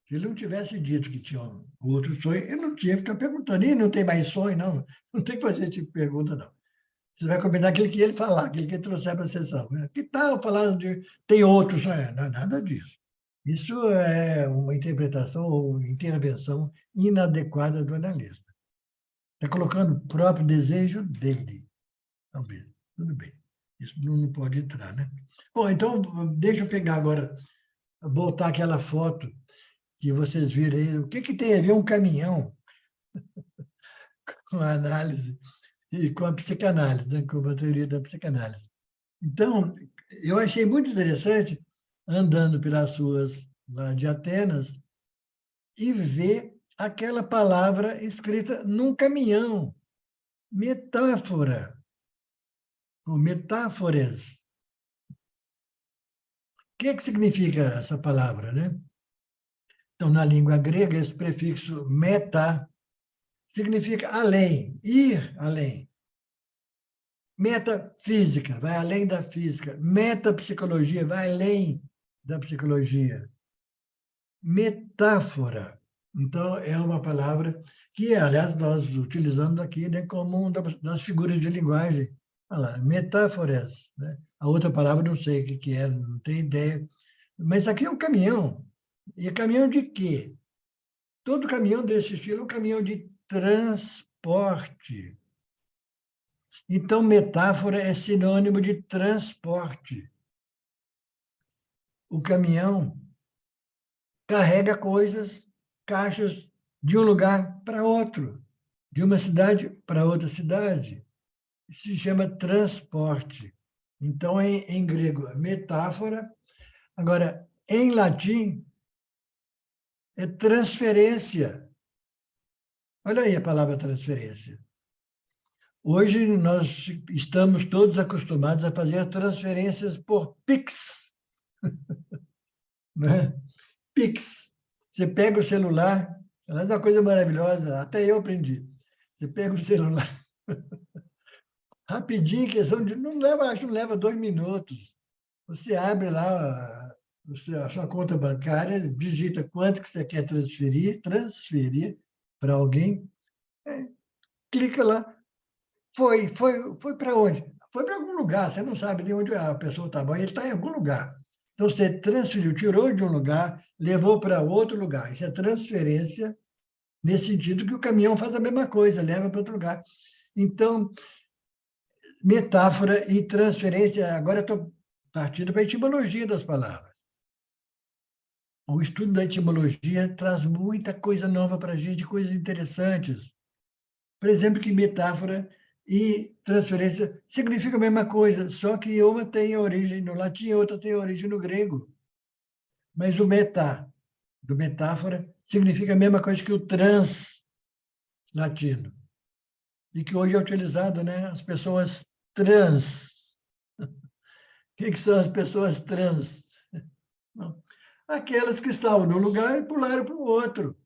Se ele não tivesse dito que tinha um outro sonho, ele não tinha que ficar perguntando. E não tem mais sonho, não. Não tem que fazer esse tipo de pergunta, não. Você vai comentar aquilo que ele falar, aquilo que ele trouxer para a sessão. Que tal falando de... Tem outro sonho? Não, nada disso. Isso é uma interpretação ou intervenção inadequada do analista. Está colocando o próprio desejo dele. Talvez. Tudo bem. Isso não pode entrar, né? Bom, então, deixa eu pegar agora, voltar àquela foto que vocês viram aí. O que tem a ver um caminhão com a análise e com a psicanálise, né? Com a teoria da psicanálise? Então, eu achei muito interessante, andando pelas ruas lá de Atenas, e ver aquela palavra escrita num caminhão, metáfora, ou metáforas. O que significa essa palavra, né? Então, na língua grega, esse prefixo meta significa além, ir além. Metafísica, vai além da física. Metapsicologia, vai além da psicologia. Metáfora. Então, é uma palavra que, aliás, nós utilizamos aqui, né, como uma das figuras de linguagem. Olha lá, metáforas. Né? A outra palavra não sei o que é, não tenho ideia. Mas aqui é um caminhão. E é caminhão de quê? Todo caminhão desse estilo é um caminhão de transporte. Então, metáfora é sinônimo de transporte. O caminhão carrega coisas, caixas, de um lugar para outro, de uma cidade para outra cidade. Isso se chama transporte. Então, em grego, metáfora. Agora, em latim, é transferência. Olha aí a palavra transferência. Hoje, nós estamos todos acostumados a fazer transferências por Pix. Né? Pix. Você pega o celular, é uma coisa maravilhosa, até eu aprendi. Você pega o celular, rapidinho, questão de. Não leva, acho que não leva 2 minutos. Você abre lá a sua conta bancária, digita quanto que você quer transferir para alguém, clica lá. Foi para onde? Foi para algum lugar, você não sabe nem onde a pessoa está, mas ele está em algum lugar. Então, você transferiu, tirou de um lugar, levou para outro lugar. Isso é transferência, nesse sentido que o caminhão faz a mesma coisa, leva para outro lugar. Então, metáfora e transferência, agora eu estou partindo para a etimologia das palavras. O estudo da etimologia traz muita coisa nova para a gente, coisas interessantes. Por exemplo, que metáfora e transferência significam a mesma coisa, só que uma tem origem no latim e outra tem origem no grego. Mas o do metáfora, significa a mesma coisa que o latino. E que hoje é utilizado, né? As pessoas trans. O que são as pessoas trans? Não. Aquelas que estavam num lugar e pularam para o outro.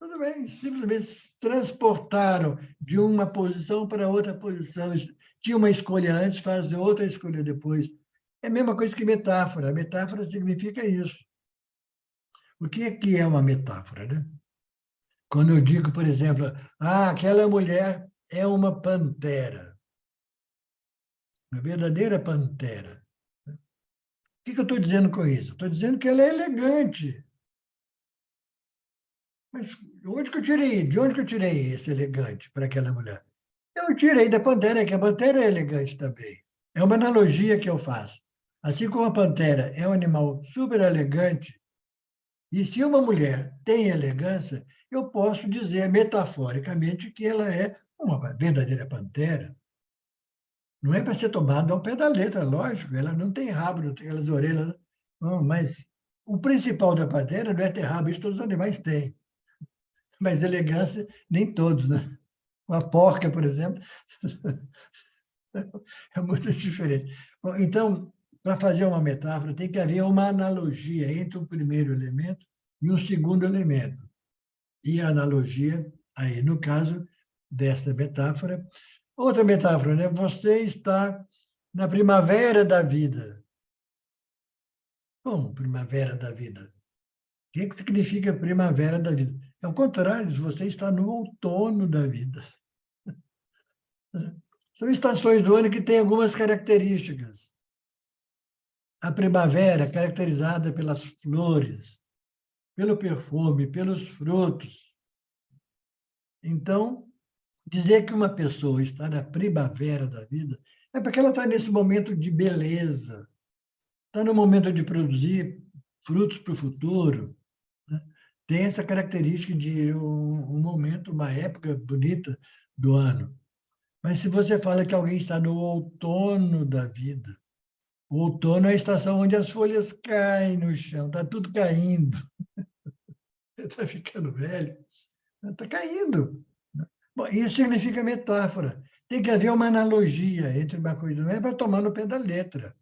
Tudo bem, simplesmente transportaram de uma posição para outra posição. Tinha uma escolha antes, faz outra escolha depois. É a mesma coisa que metáfora. A metáfora significa isso. O que é uma metáfora, né? Quando eu digo, por exemplo, aquela mulher é uma pantera. Uma verdadeira pantera. O que eu estou dizendo com isso? Estou dizendo que ela é elegante. Mas de onde que eu tirei esse elegante para aquela mulher? Eu tirei da pantera, que a pantera é elegante também. É uma analogia que eu faço. Assim como a pantera é um animal super elegante, e se uma mulher tem elegância, eu posso dizer metaforicamente que ela é uma verdadeira pantera. Não é para ser tomada ao pé da letra, lógico, ela não tem rabo, não tem aquelas orelhas. Não, mas o principal da pantera não é ter rabo, isso todos os animais têm. Mas elegância, nem todos, né? Uma porca, por exemplo, é muito diferente. Bom, então, para fazer uma metáfora, tem que haver uma analogia entre o primeiro elemento e um segundo elemento. E a analogia, aí, no caso desta metáfora, outra metáfora, né? Você está na primavera da vida. Como primavera da vida? O que significa primavera da vida? É o contrário, você está no outono da vida. São estações do ano que têm algumas características. A primavera, caracterizada pelas flores, pelo perfume, pelos frutos. Então, dizer que uma pessoa está na primavera da vida é porque ela está nesse momento de beleza, está no momento de produzir frutos para o futuro, né? Tem essa característica de um momento, uma época bonita do ano. Mas se você fala que alguém está no outono da vida, o outono é a estação onde as folhas caem no chão, está tudo caindo. Está ficando velho, está caindo. Bom, isso significa metáfora. Tem que haver uma analogia entre uma coisa, não é para tomar no pé da letra.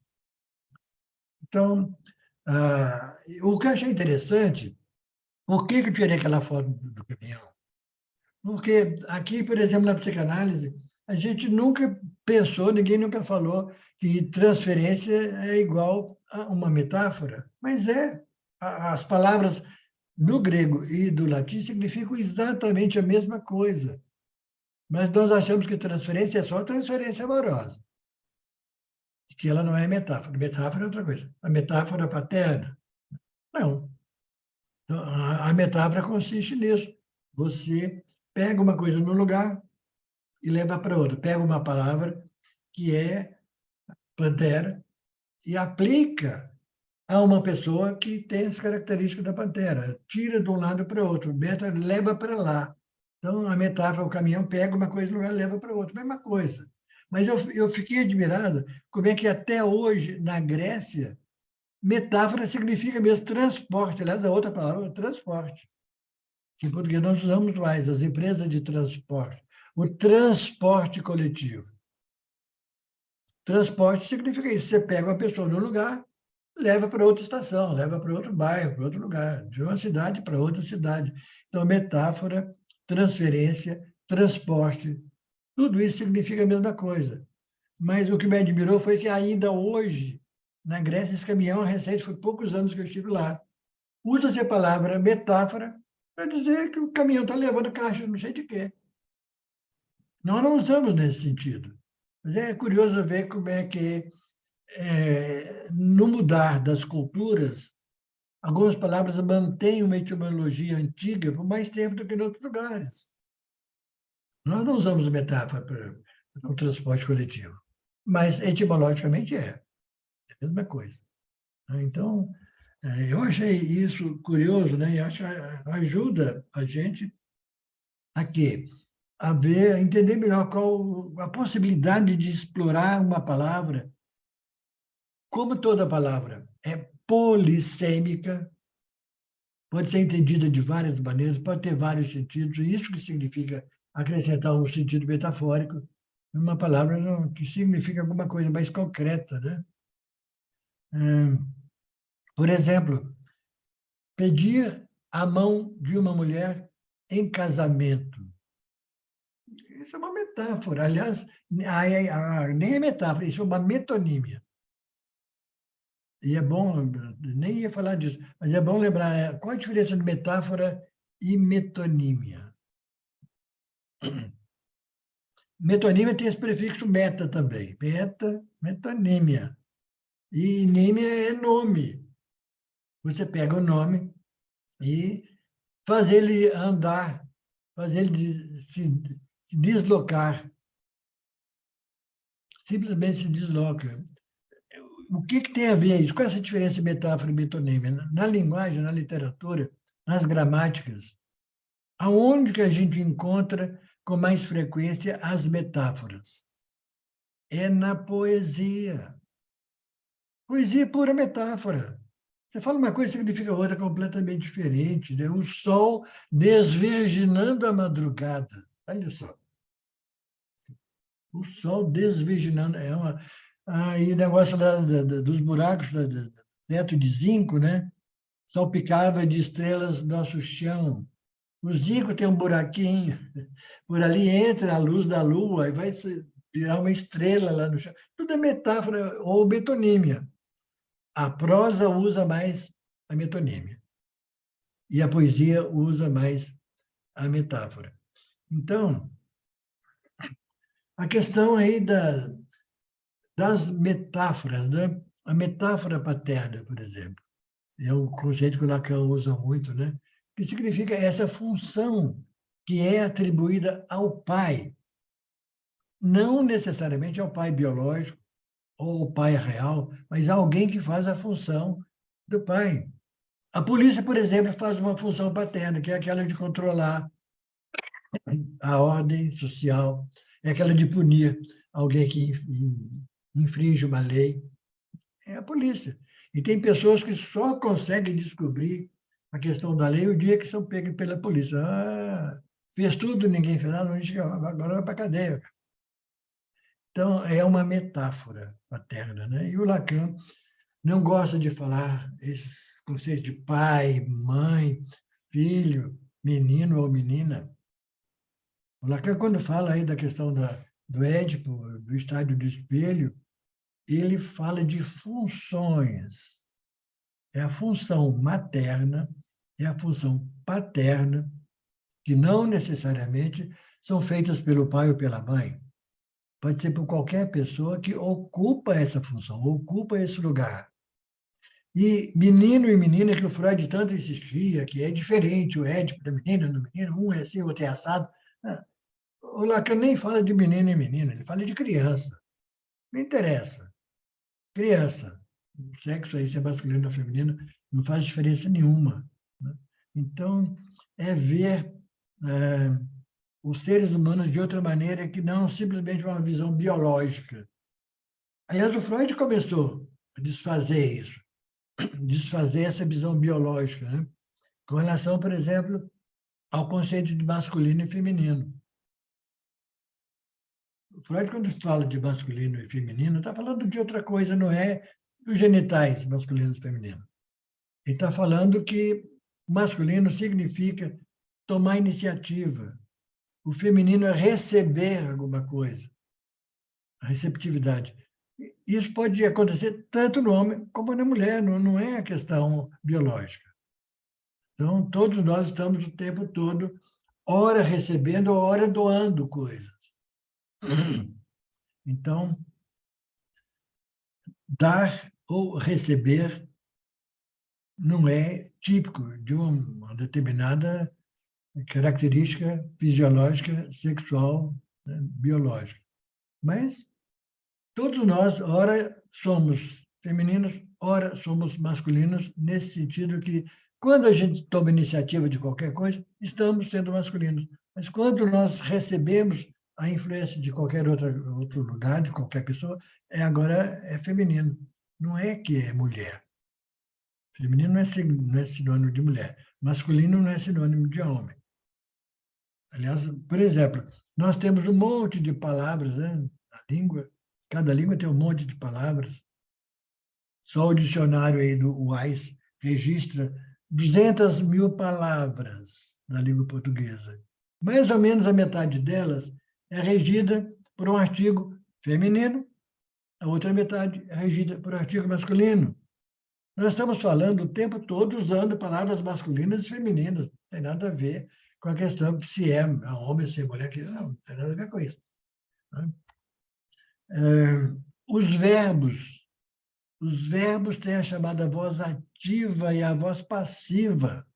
Então, o que eu achei interessante, por que eu tirei aquela foto do caminhão? Porque aqui, por exemplo, na psicanálise, a gente nunca pensou, ninguém nunca falou que transferência é igual a uma metáfora, mas é. As palavras no grego e do latim significam exatamente a mesma coisa. Mas nós achamos que transferência é só transferência amorosa, que ela não é metáfora. Metáfora é outra coisa. A metáfora paterna, não. A metáfora consiste nisso. Você pega uma coisa num lugar e leva para outra. Pega uma palavra que é pantera e aplica a uma pessoa que tem as características da pantera. Tira de um lado para o outro, leva para lá. Então, a metáfora, o caminhão pega uma coisa no lugar e leva para outra. Mesma coisa. Mas eu fiquei admirado como é que até hoje, na Grécia, metáfora significa mesmo transporte. Aliás, a outra palavra é transporte. Que em português nós usamos mais, as empresas de transporte. O transporte coletivo. Transporte significa isso. Você pega uma pessoa num lugar, leva para outra estação, leva para outro bairro, para outro lugar, de uma cidade para outra cidade. Então, metáfora, transferência, transporte, tudo isso significa a mesma coisa. Mas o que me admirou foi que ainda hoje, na Grécia, esse caminhão recente, foi poucos anos que eu estive lá, usa-se a palavra metáfora para dizer que o caminhão está levando caixa não sei de quê. Nós não usamos nesse sentido. Mas é curioso ver como é que, no mudar das culturas, algumas palavras mantêm uma etimologia antiga por mais tempo do que em outros lugares. Nós não usamos metáfora para o transporte coletivo, mas etimologicamente é a mesma coisa. Então, eu achei isso curioso, né? E acho que ajuda a gente a quê? A ver, a entender melhor qual a possibilidade de explorar uma palavra. Como toda palavra é polissêmica, pode ser entendida de várias maneiras, pode ter vários sentidos, e isso que significa acrescentar um sentido metafórico numa palavra que significa alguma coisa mais concreta, né? Por exemplo, pedir a mão de uma mulher em casamento. Isso é uma metáfora. Aliás, nem é metáfora, isso é uma metonímia. E é bom, nem ia falar disso, mas é bom lembrar qual a diferença de metáfora e metonímia. Metonímia tem esse prefixo meta também. Meta, metonímia. E nímia é nome. Você pega o nome e fazer ele andar, fazer ele se deslocar. Simplesmente se desloca. O que tem a ver isso? Qual é essa diferença entre metáfora e metonímia? Na linguagem, na literatura, nas gramáticas, aonde que a gente encontra com mais frequência as metáforas? É na poesia. Poesia é pura metáfora. Você fala uma coisa, significa outra completamente diferente. Né? O sol desvirginando a madrugada. Olha só. O sol desvirginando. Aí o negócio dos buracos, teto de zinco, né? Salpicava de estrelas nosso chão. O zinco tem um buraquinho. Por ali entra a luz da lua e vai virar uma estrela lá no chão. Tudo é metáfora ou metonímia. A prosa usa mais a metonímia. E a poesia usa mais a metáfora. Então, a questão aí das metáforas, né? A metáfora paterna, por exemplo, é um conceito que o Lacan usa muito, né? Que significa essa função que é atribuída ao pai, não necessariamente ao pai biológico ou ao pai real, mas a alguém que faz a função do pai. A polícia, por exemplo, faz uma função paterna, que é aquela de controlar a ordem social, é aquela de punir alguém que infringe uma lei. É a polícia. E tem pessoas que só conseguem descobrir a questão da lei o dia que são pegos pela polícia. Ah, fez tudo, ninguém fez nada, agora vai para a cadeia. Então, é uma metáfora paterna. Né? E o Lacan não gosta de falar esses conceitos de pai, mãe, filho, menino ou menina. O Lacan, quando fala aí da questão do Édipo, do estádio do espelho, ele fala de funções. É a função materna, é a função paterna, que não necessariamente são feitas pelo pai ou pela mãe. Pode ser por qualquer pessoa que ocupa essa função, ocupa esse lugar. E menino e menina, que o Freud tanto insistia, que é diferente, o Édipo da menina, do menino, um é assim, o outro é assado. O Lacan nem fala de menino e menina, ele fala de criança. Não interessa. Criança. O sexo aí, se é masculino ou feminino, não faz diferença nenhuma. Né? Então, é ver os seres humanos de outra maneira que não simplesmente uma visão biológica. Aliás, o Freud começou a desfazer isso, desfazer essa visão biológica, né? Com relação, por exemplo, ao conceito de masculino e feminino. O Freud, quando fala de masculino e feminino, está falando de outra coisa, não é dos genitais masculinos e femininos. Ele está falando que masculino significa tomar iniciativa. O feminino é receber alguma coisa, a receptividade. Isso pode acontecer tanto no homem como na mulher, não é a questão biológica. Então, todos nós estamos o tempo todo, ora recebendo, ora doando coisas. Então, dar ou receber não é típico de uma determinada característica fisiológica, sexual, né, biológica. Mas todos nós, ora somos femininos, ora somos masculinos, nesse sentido que, quando a gente toma iniciativa de qualquer coisa, estamos sendo masculinos. Mas quando nós recebemos a influência de qualquer outro lugar, de qualquer pessoa, agora é feminino. Não é que é mulher. Feminino não é sinônimo de mulher. Masculino não é sinônimo de homem. Aliás, por exemplo, nós temos um monte de palavras, né, na língua. Cada língua tem um monte de palavras. Só o dicionário aí do Wise registra 200 mil palavras na língua portuguesa. Mais ou menos a metade delas é regida por um artigo feminino, a outra metade é regida por um artigo masculino. Nós estamos falando o tempo todo usando palavras masculinas e femininas. Não tem nada a ver com a questão de se é homem, se é mulher. Não tem nada a ver com isso. Os verbos têm a chamada voz ativa e a voz passiva.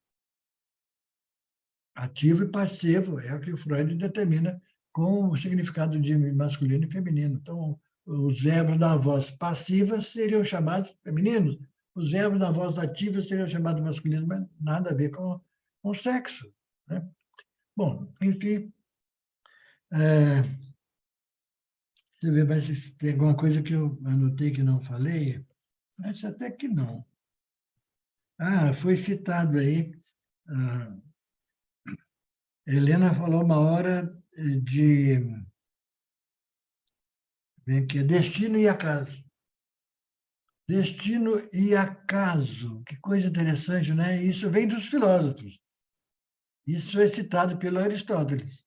Ativo e passivo é o que o Freud determina com o significado de masculino e feminino. Então, os verbos da voz passiva seriam chamados femininos, os verbos da voz ativa seriam chamados masculinos, mas nada a ver com sexo, né? Bom, enfim, você vê, mas se tem alguma coisa que eu anotei que não falei, mas até que não. Foi citado aí, Helena falou uma hora de que é destino e acaso. Destino e acaso, que coisa interessante, né? Isso vem dos filósofos. Isso é citado pelo Aristóteles.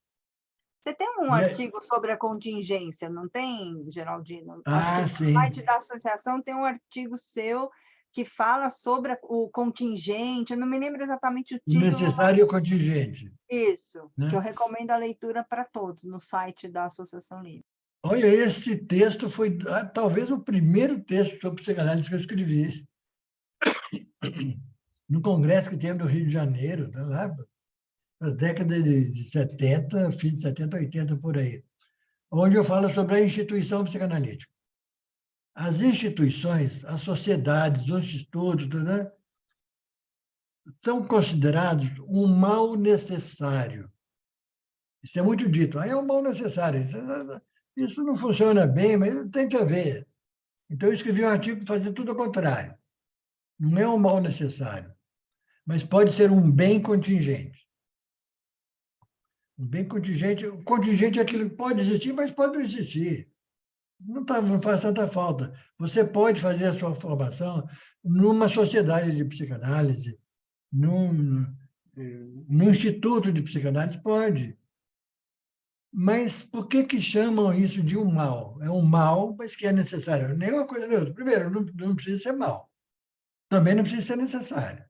Você tem um artigo sobre a contingência, não tem, Geraldino? Acho que no sim. site da associação tem um artigo seu que fala sobre o contingente, eu não me lembro exatamente o título. Necessário e o contingente. Isso, né? que eu recomendo a leitura para todos, no site da Associação Livre. Olha, esse texto foi talvez o primeiro texto sobre psicanálise que eu escrevi. No congresso que teve no Rio de Janeiro, lá nas décadas de 70, fim de 70, 80, por aí, onde eu falo sobre a instituição psicanalítica. As instituições, as sociedades, os institutos, né, são considerados um mal necessário. Isso é muito dito. É um mal necessário. Isso não funciona bem, mas tem que haver. Então, eu escrevi um artigo que fazia tudo ao contrário. Não é um mal necessário, mas pode ser um bem contingente. Um bem contingente. O contingente é aquilo que pode existir, mas pode não existir. Não faz tanta falta. Você pode fazer a sua formação numa sociedade de psicanálise, num instituto de psicanálise, pode. Mas por que chamam isso de um mal? É um mal, mas que é necessário. Nem uma coisa nem outra. Primeiro, não precisa ser mal. Também não precisa ser necessário.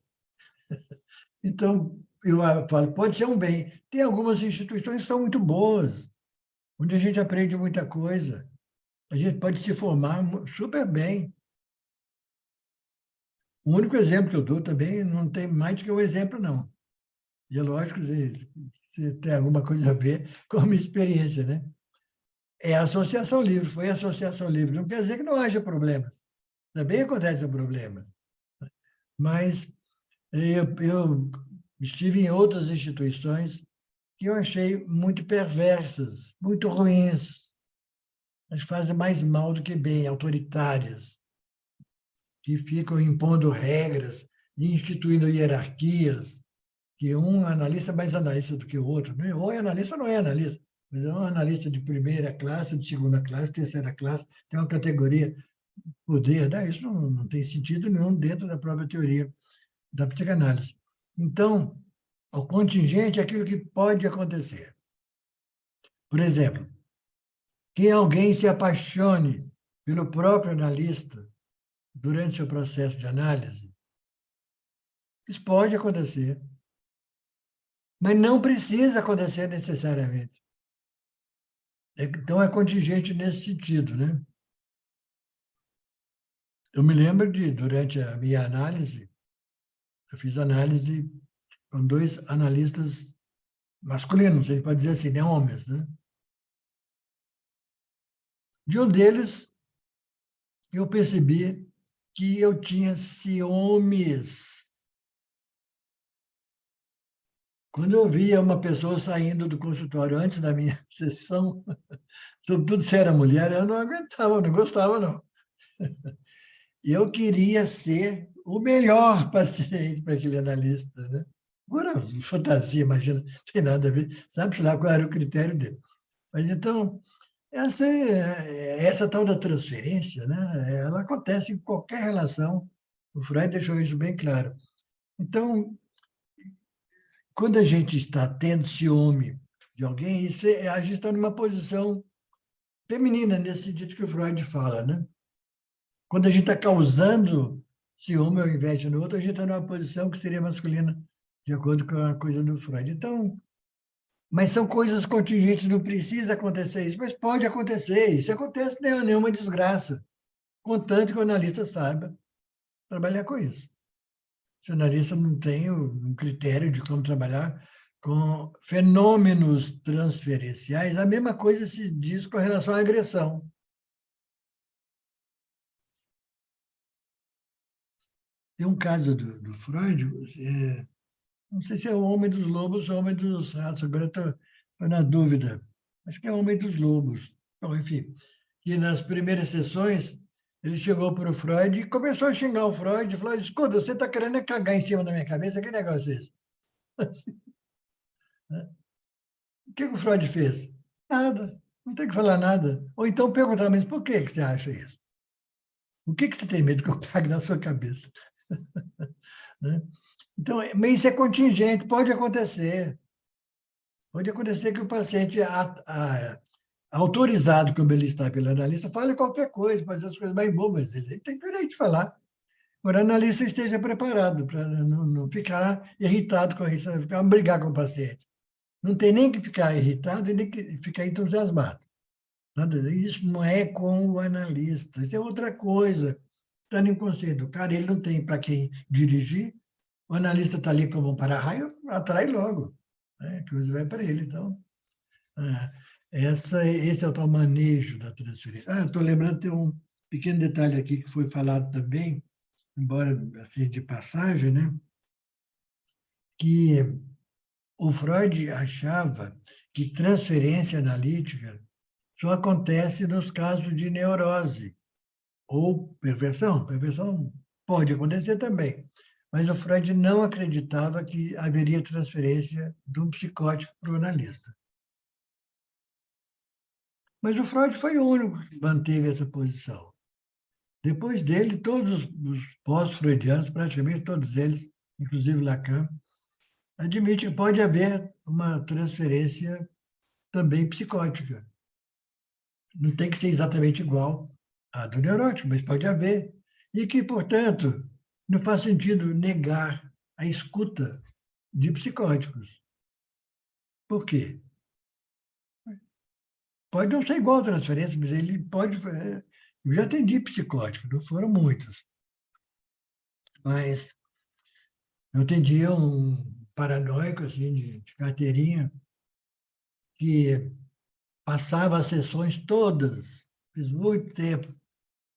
Então, eu falo, pode ser um bem. Tem algumas instituições que são muito boas, onde a gente aprende muita coisa. A gente pode se formar super bem. O único exemplo que eu dou também não tem mais do que um exemplo, não. E é lógico se tem alguma coisa a ver com a minha experiência, né? É a Associação Livre, foi a Associação Livre. Não quer dizer que não haja problemas. Também acontecem problemas. Mas eu estive em outras instituições que eu achei muito perversas, muito ruins. Mas fazem mais mal do que bem, autoritárias, que ficam impondo regras e instituindo hierarquias, que um analista é mais analista do que o outro. Ou é analista ou não é analista, mas é um analista de primeira classe, de segunda classe, terceira classe, tem uma categoria poder. Isso não tem sentido nenhum dentro da própria teoria da psicanálise. Então, o contingente é aquilo que pode acontecer. Por exemplo, que alguém se apaixone pelo próprio analista durante seu processo de análise, isso pode acontecer. Mas não precisa acontecer necessariamente. Então, é contingente nesse sentido, né? Eu me lembro durante a minha análise, eu fiz análise com 2 analistas masculinos, a gente pode dizer assim, né? Homens, né? De um deles, eu percebi que eu tinha ciúmes. Quando eu via uma pessoa saindo do consultório antes da minha sessão, sobretudo se era mulher, eu não aguentava, não gostava, não. Eu queria ser o melhor paciente para aquele analista, né? Agora, fantasia, imagina, não tem nada a ver, sabe lá qual era o critério dele. Mas, então, essa tal da transferência, né? Ela acontece em qualquer relação, o Freud deixou isso bem claro. Então, quando a gente está tendo ciúme de alguém, a gente está numa posição feminina, nesse sentido que o Freud fala, né? Quando a gente está causando ciúme ao invés de no outro, a gente está numa posição que seria masculina, de acordo com a coisa do Freud. Então, mas são coisas contingentes, não precisa acontecer isso, mas pode acontecer. Isso acontece, não é nenhuma desgraça, contanto que o analista saiba trabalhar com isso. Se o analista não tem um critério de como trabalhar com fenômenos transferenciais, a mesma coisa se diz com relação à agressão. Tem um caso do Freud, não sei se é o Homem dos Lobos ou o Homem dos Ratos, agora estou na dúvida. Acho que é o Homem dos Lobos. Bom, enfim, que nas primeiras sessões ele chegou para o Freud e começou a xingar o Freud e falou: escuta, você está querendo cagar em cima da minha cabeça? Que negócio é esse? Assim, né? O que o Freud fez? Nada, não tem que falar nada. Ou então perguntar, mas por que você acha isso? O que você tem medo que eu cague na sua cabeça? Né? Então, mas isso é contingente, pode acontecer. Pode acontecer que o paciente, autorizado como ele está pelo analista, fale qualquer coisa, mas as coisas mais bobas, ele tem direito de falar. Agora, o analista esteja preparado para não ficar irritado com isso, não brigar com o paciente. Não tem nem que ficar irritado e nem que ficar entusiasmado. Isso não é com o analista, isso é outra coisa. Está no inconsciente do cara, ele não tem para quem dirigir, o analista está ali como um para-raio, atrai logo, né? A coisa vai para ele. Então, esse é o tal manejo da transferência. Estou lembrando, tem um pequeno detalhe aqui que foi falado também, embora assim, de passagem, né? Que o Freud achava que transferência analítica só acontece nos casos de neurose ou perversão. Perversão pode acontecer também, mas o Freud não acreditava que haveria transferência de um psicótico para o analista. Mas o Freud foi o único que manteve essa posição. Depois dele, todos os pós-freudianos, praticamente todos eles, inclusive Lacan, admitem que pode haver uma transferência também psicótica. Não tem que ser exatamente igual à do neurótico, mas pode haver. E que, portanto, não faz sentido negar a escuta de psicóticos. Por quê? Pode não ser igual a transferência, mas ele pode... Eu já atendi psicótico, não foram muitos. Mas eu atendia um paranoico, assim, de carteirinha, que passava as sessões todas, fiz muito tempo.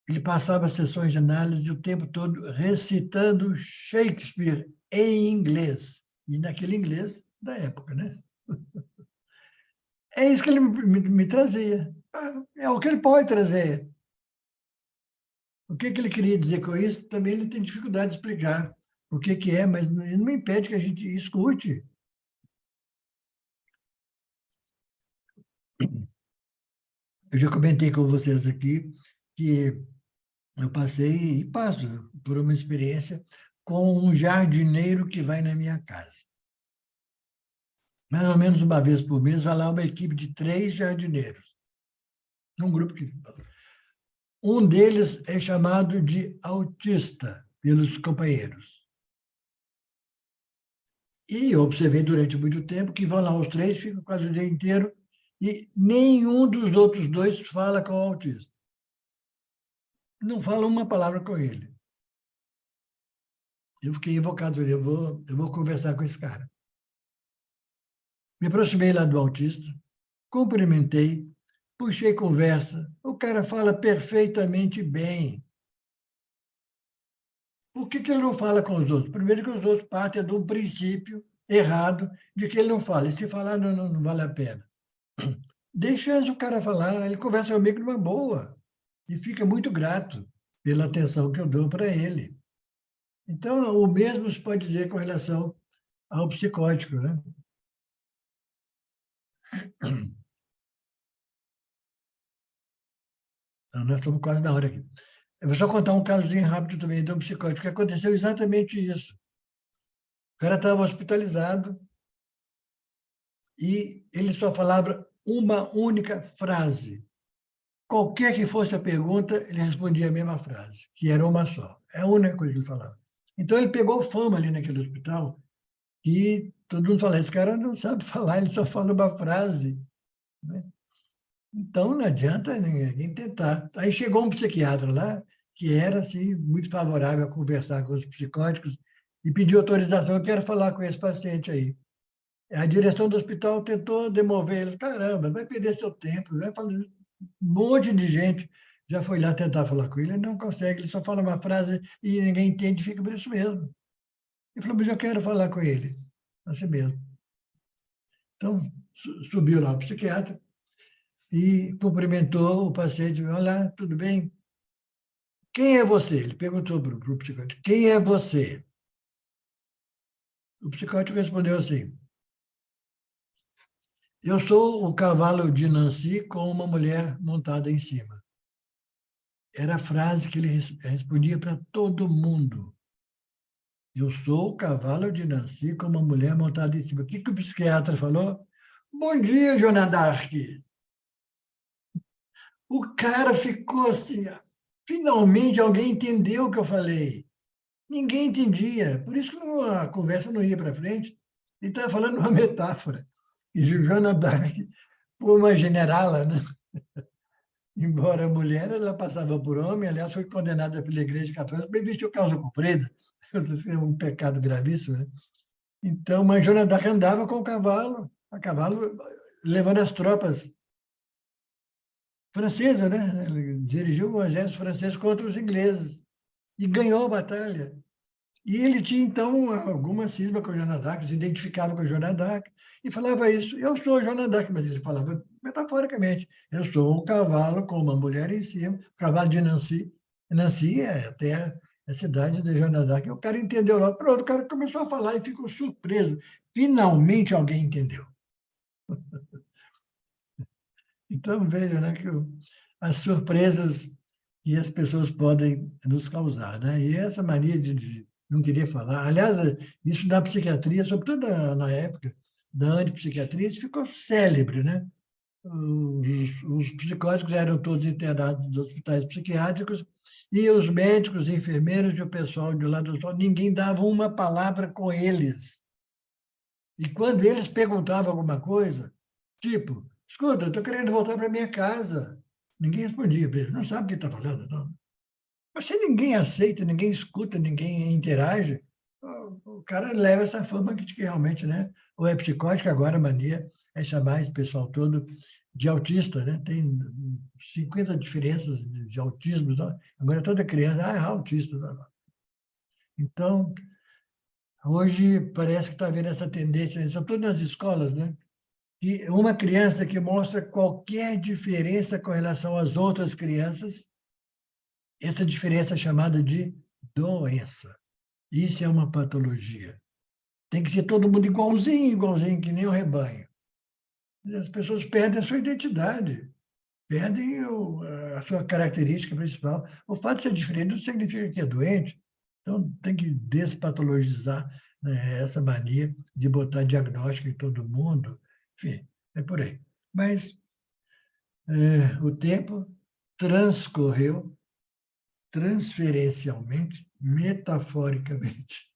Ele passava as sessões de análise o tempo todo recitando Shakespeare em inglês. E naquele inglês da época, né? É isso que ele me trazia. É o que ele pode trazer. O que ele queria dizer com isso, também ele tem dificuldade de explicar o que é, mas não impede que a gente escute. Eu já comentei com vocês aqui que eu passei e passo por uma experiência com um jardineiro que vai na minha casa. Mais ou menos uma vez por mês, vai lá uma equipe de 3 jardineiros. Um grupo que... Um deles é chamado de autista pelos companheiros. E eu observei durante muito tempo que vão lá os 3, ficam quase o dia inteiro, e nenhum dos outros 2 fala com o autista. Não fala uma palavra com ele. Eu fiquei invocado, eu vou conversar com esse cara. Me aproximei lá do autista, cumprimentei, puxei conversa. O cara fala perfeitamente bem. Por que ele não fala com os outros? Primeiro que os outros partem de um princípio errado de que ele não fala. E se falar, não vale a pena. Deixa o cara falar, ele conversa comigo numa boa. E fica muito grato pela atenção que eu dou para ele. Então, o mesmo se pode dizer com relação ao psicótico, né? Então, nós estamos quase na hora aqui. Eu vou só contar um casozinho rápido também de um psicótico, que aconteceu exatamente isso. O cara estava hospitalizado e ele só falava uma única frase. Qualquer que fosse a pergunta, ele respondia a mesma frase, que era uma só. É a única coisa que ele falava. Então, ele pegou fama ali naquele hospital e todo mundo fala, esse cara não sabe falar, ele só fala uma frase, né? Então, não adianta ninguém tentar. Aí chegou um psiquiatra lá, que era assim, muito favorável a conversar com os psicóticos, e pediu autorização, eu quero falar com esse paciente aí. A direção do hospital tentou demover eles. Caramba, vai perder seu tempo. Vai falar, um monte de gente já foi lá tentar falar com ele, ele não consegue, ele só fala uma frase e ninguém entende, fica por isso mesmo. Ele falou, mas eu quero falar com ele. Assim mesmo. Então, subiu lá o psiquiatra e cumprimentou o paciente. Olá, tudo bem? Quem é você? Ele perguntou para o psicólogo. Quem é você? O psicólogo respondeu assim, eu sou o cavalo de Nancy com uma mulher montada em cima. Era a frase que ele respondia para todo mundo. Eu sou o cavalo de Nancy com uma mulher montada em cima. O que o psiquiatra falou? Bom dia, Joana d'Arc. O cara ficou assim, finalmente alguém entendeu o que eu falei. Ninguém entendia, por isso que a conversa não ia para frente. Ele estava falando uma metáfora. E Joana d'Arc foi uma generala, né? Embora mulher, ela passava por homem, aliás, foi condenada pela Igreja Católica, bem vestiu calça comprida, é um pecado gravíssimo, né? Então, mas Joana d'Arc andava com o cavalo, a cavalo, levando as tropas francesas, né? Ele dirigiu o exército francês contra os ingleses e ganhou a batalha. E ele tinha, então, alguma cisma com a Joana d'Arc, se identificava com a Joana d'Arc e falava isso. Eu sou a Joana d'Arc, mas ele falava metaforicamente. Eu sou um cavalo com uma mulher em cima, o cavalo de Nancy. Nancy é a terra, é a cidade de Joana d'Arc. O cara entendeu logo. Pronto, o cara começou a falar e ficou surpreso. Finalmente alguém entendeu. Então, veja, né, que as surpresas que as pessoas podem nos causar, né? E essa mania de não querer falar. Aliás, isso na psiquiatria, sobretudo na época da antipsiquiatria, isso ficou célebre, né? Os psicóticos eram todos internados nos hospitais psiquiátricos e os médicos, enfermeiros e o pessoal de lá do hospital, ninguém dava uma palavra com eles. E quando eles perguntavam alguma coisa, tipo, escuta, eu estou querendo voltar para minha casa. Ninguém respondia, não sabe o que está falando, não. Mas se ninguém aceita, ninguém escuta, ninguém interage, o cara leva essa fama de que realmente, né? Ou é psicótico, agora a mania é chamar esse pessoal todo de autista, né? Tem 50 diferenças de autismo, não? Agora toda criança é autista. Não. Então, hoje parece que está havendo essa tendência, sobretudo nas escolas, né? Que uma criança que mostra qualquer diferença com relação às outras crianças, essa diferença é chamada de doença. Isso é uma patologia. Tem que ser todo mundo igualzinho, igualzinho, que nem o rebanho. As pessoas perdem a sua identidade, perdem a sua característica principal. O fato de ser diferente não significa que é doente. Então, tem que despatologizar, né, essa mania de botar diagnóstico em todo mundo. Enfim, é por aí. Mas o tempo transcorreu transferencialmente, metaforicamente.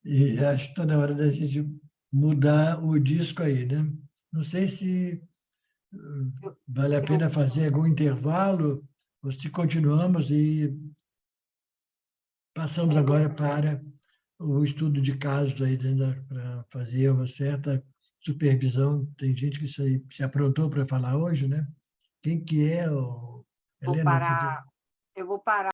E acho que está na hora da gente mudar o disco aí, né? Não sei se vale a pena fazer algum intervalo ou se continuamos e passamos agora para o estudo de casos aí, né, para fazer uma certa supervisão. Tem gente que se aprontou para falar hoje, né? Quem que é o... Vou Helena, parar, eu vou parar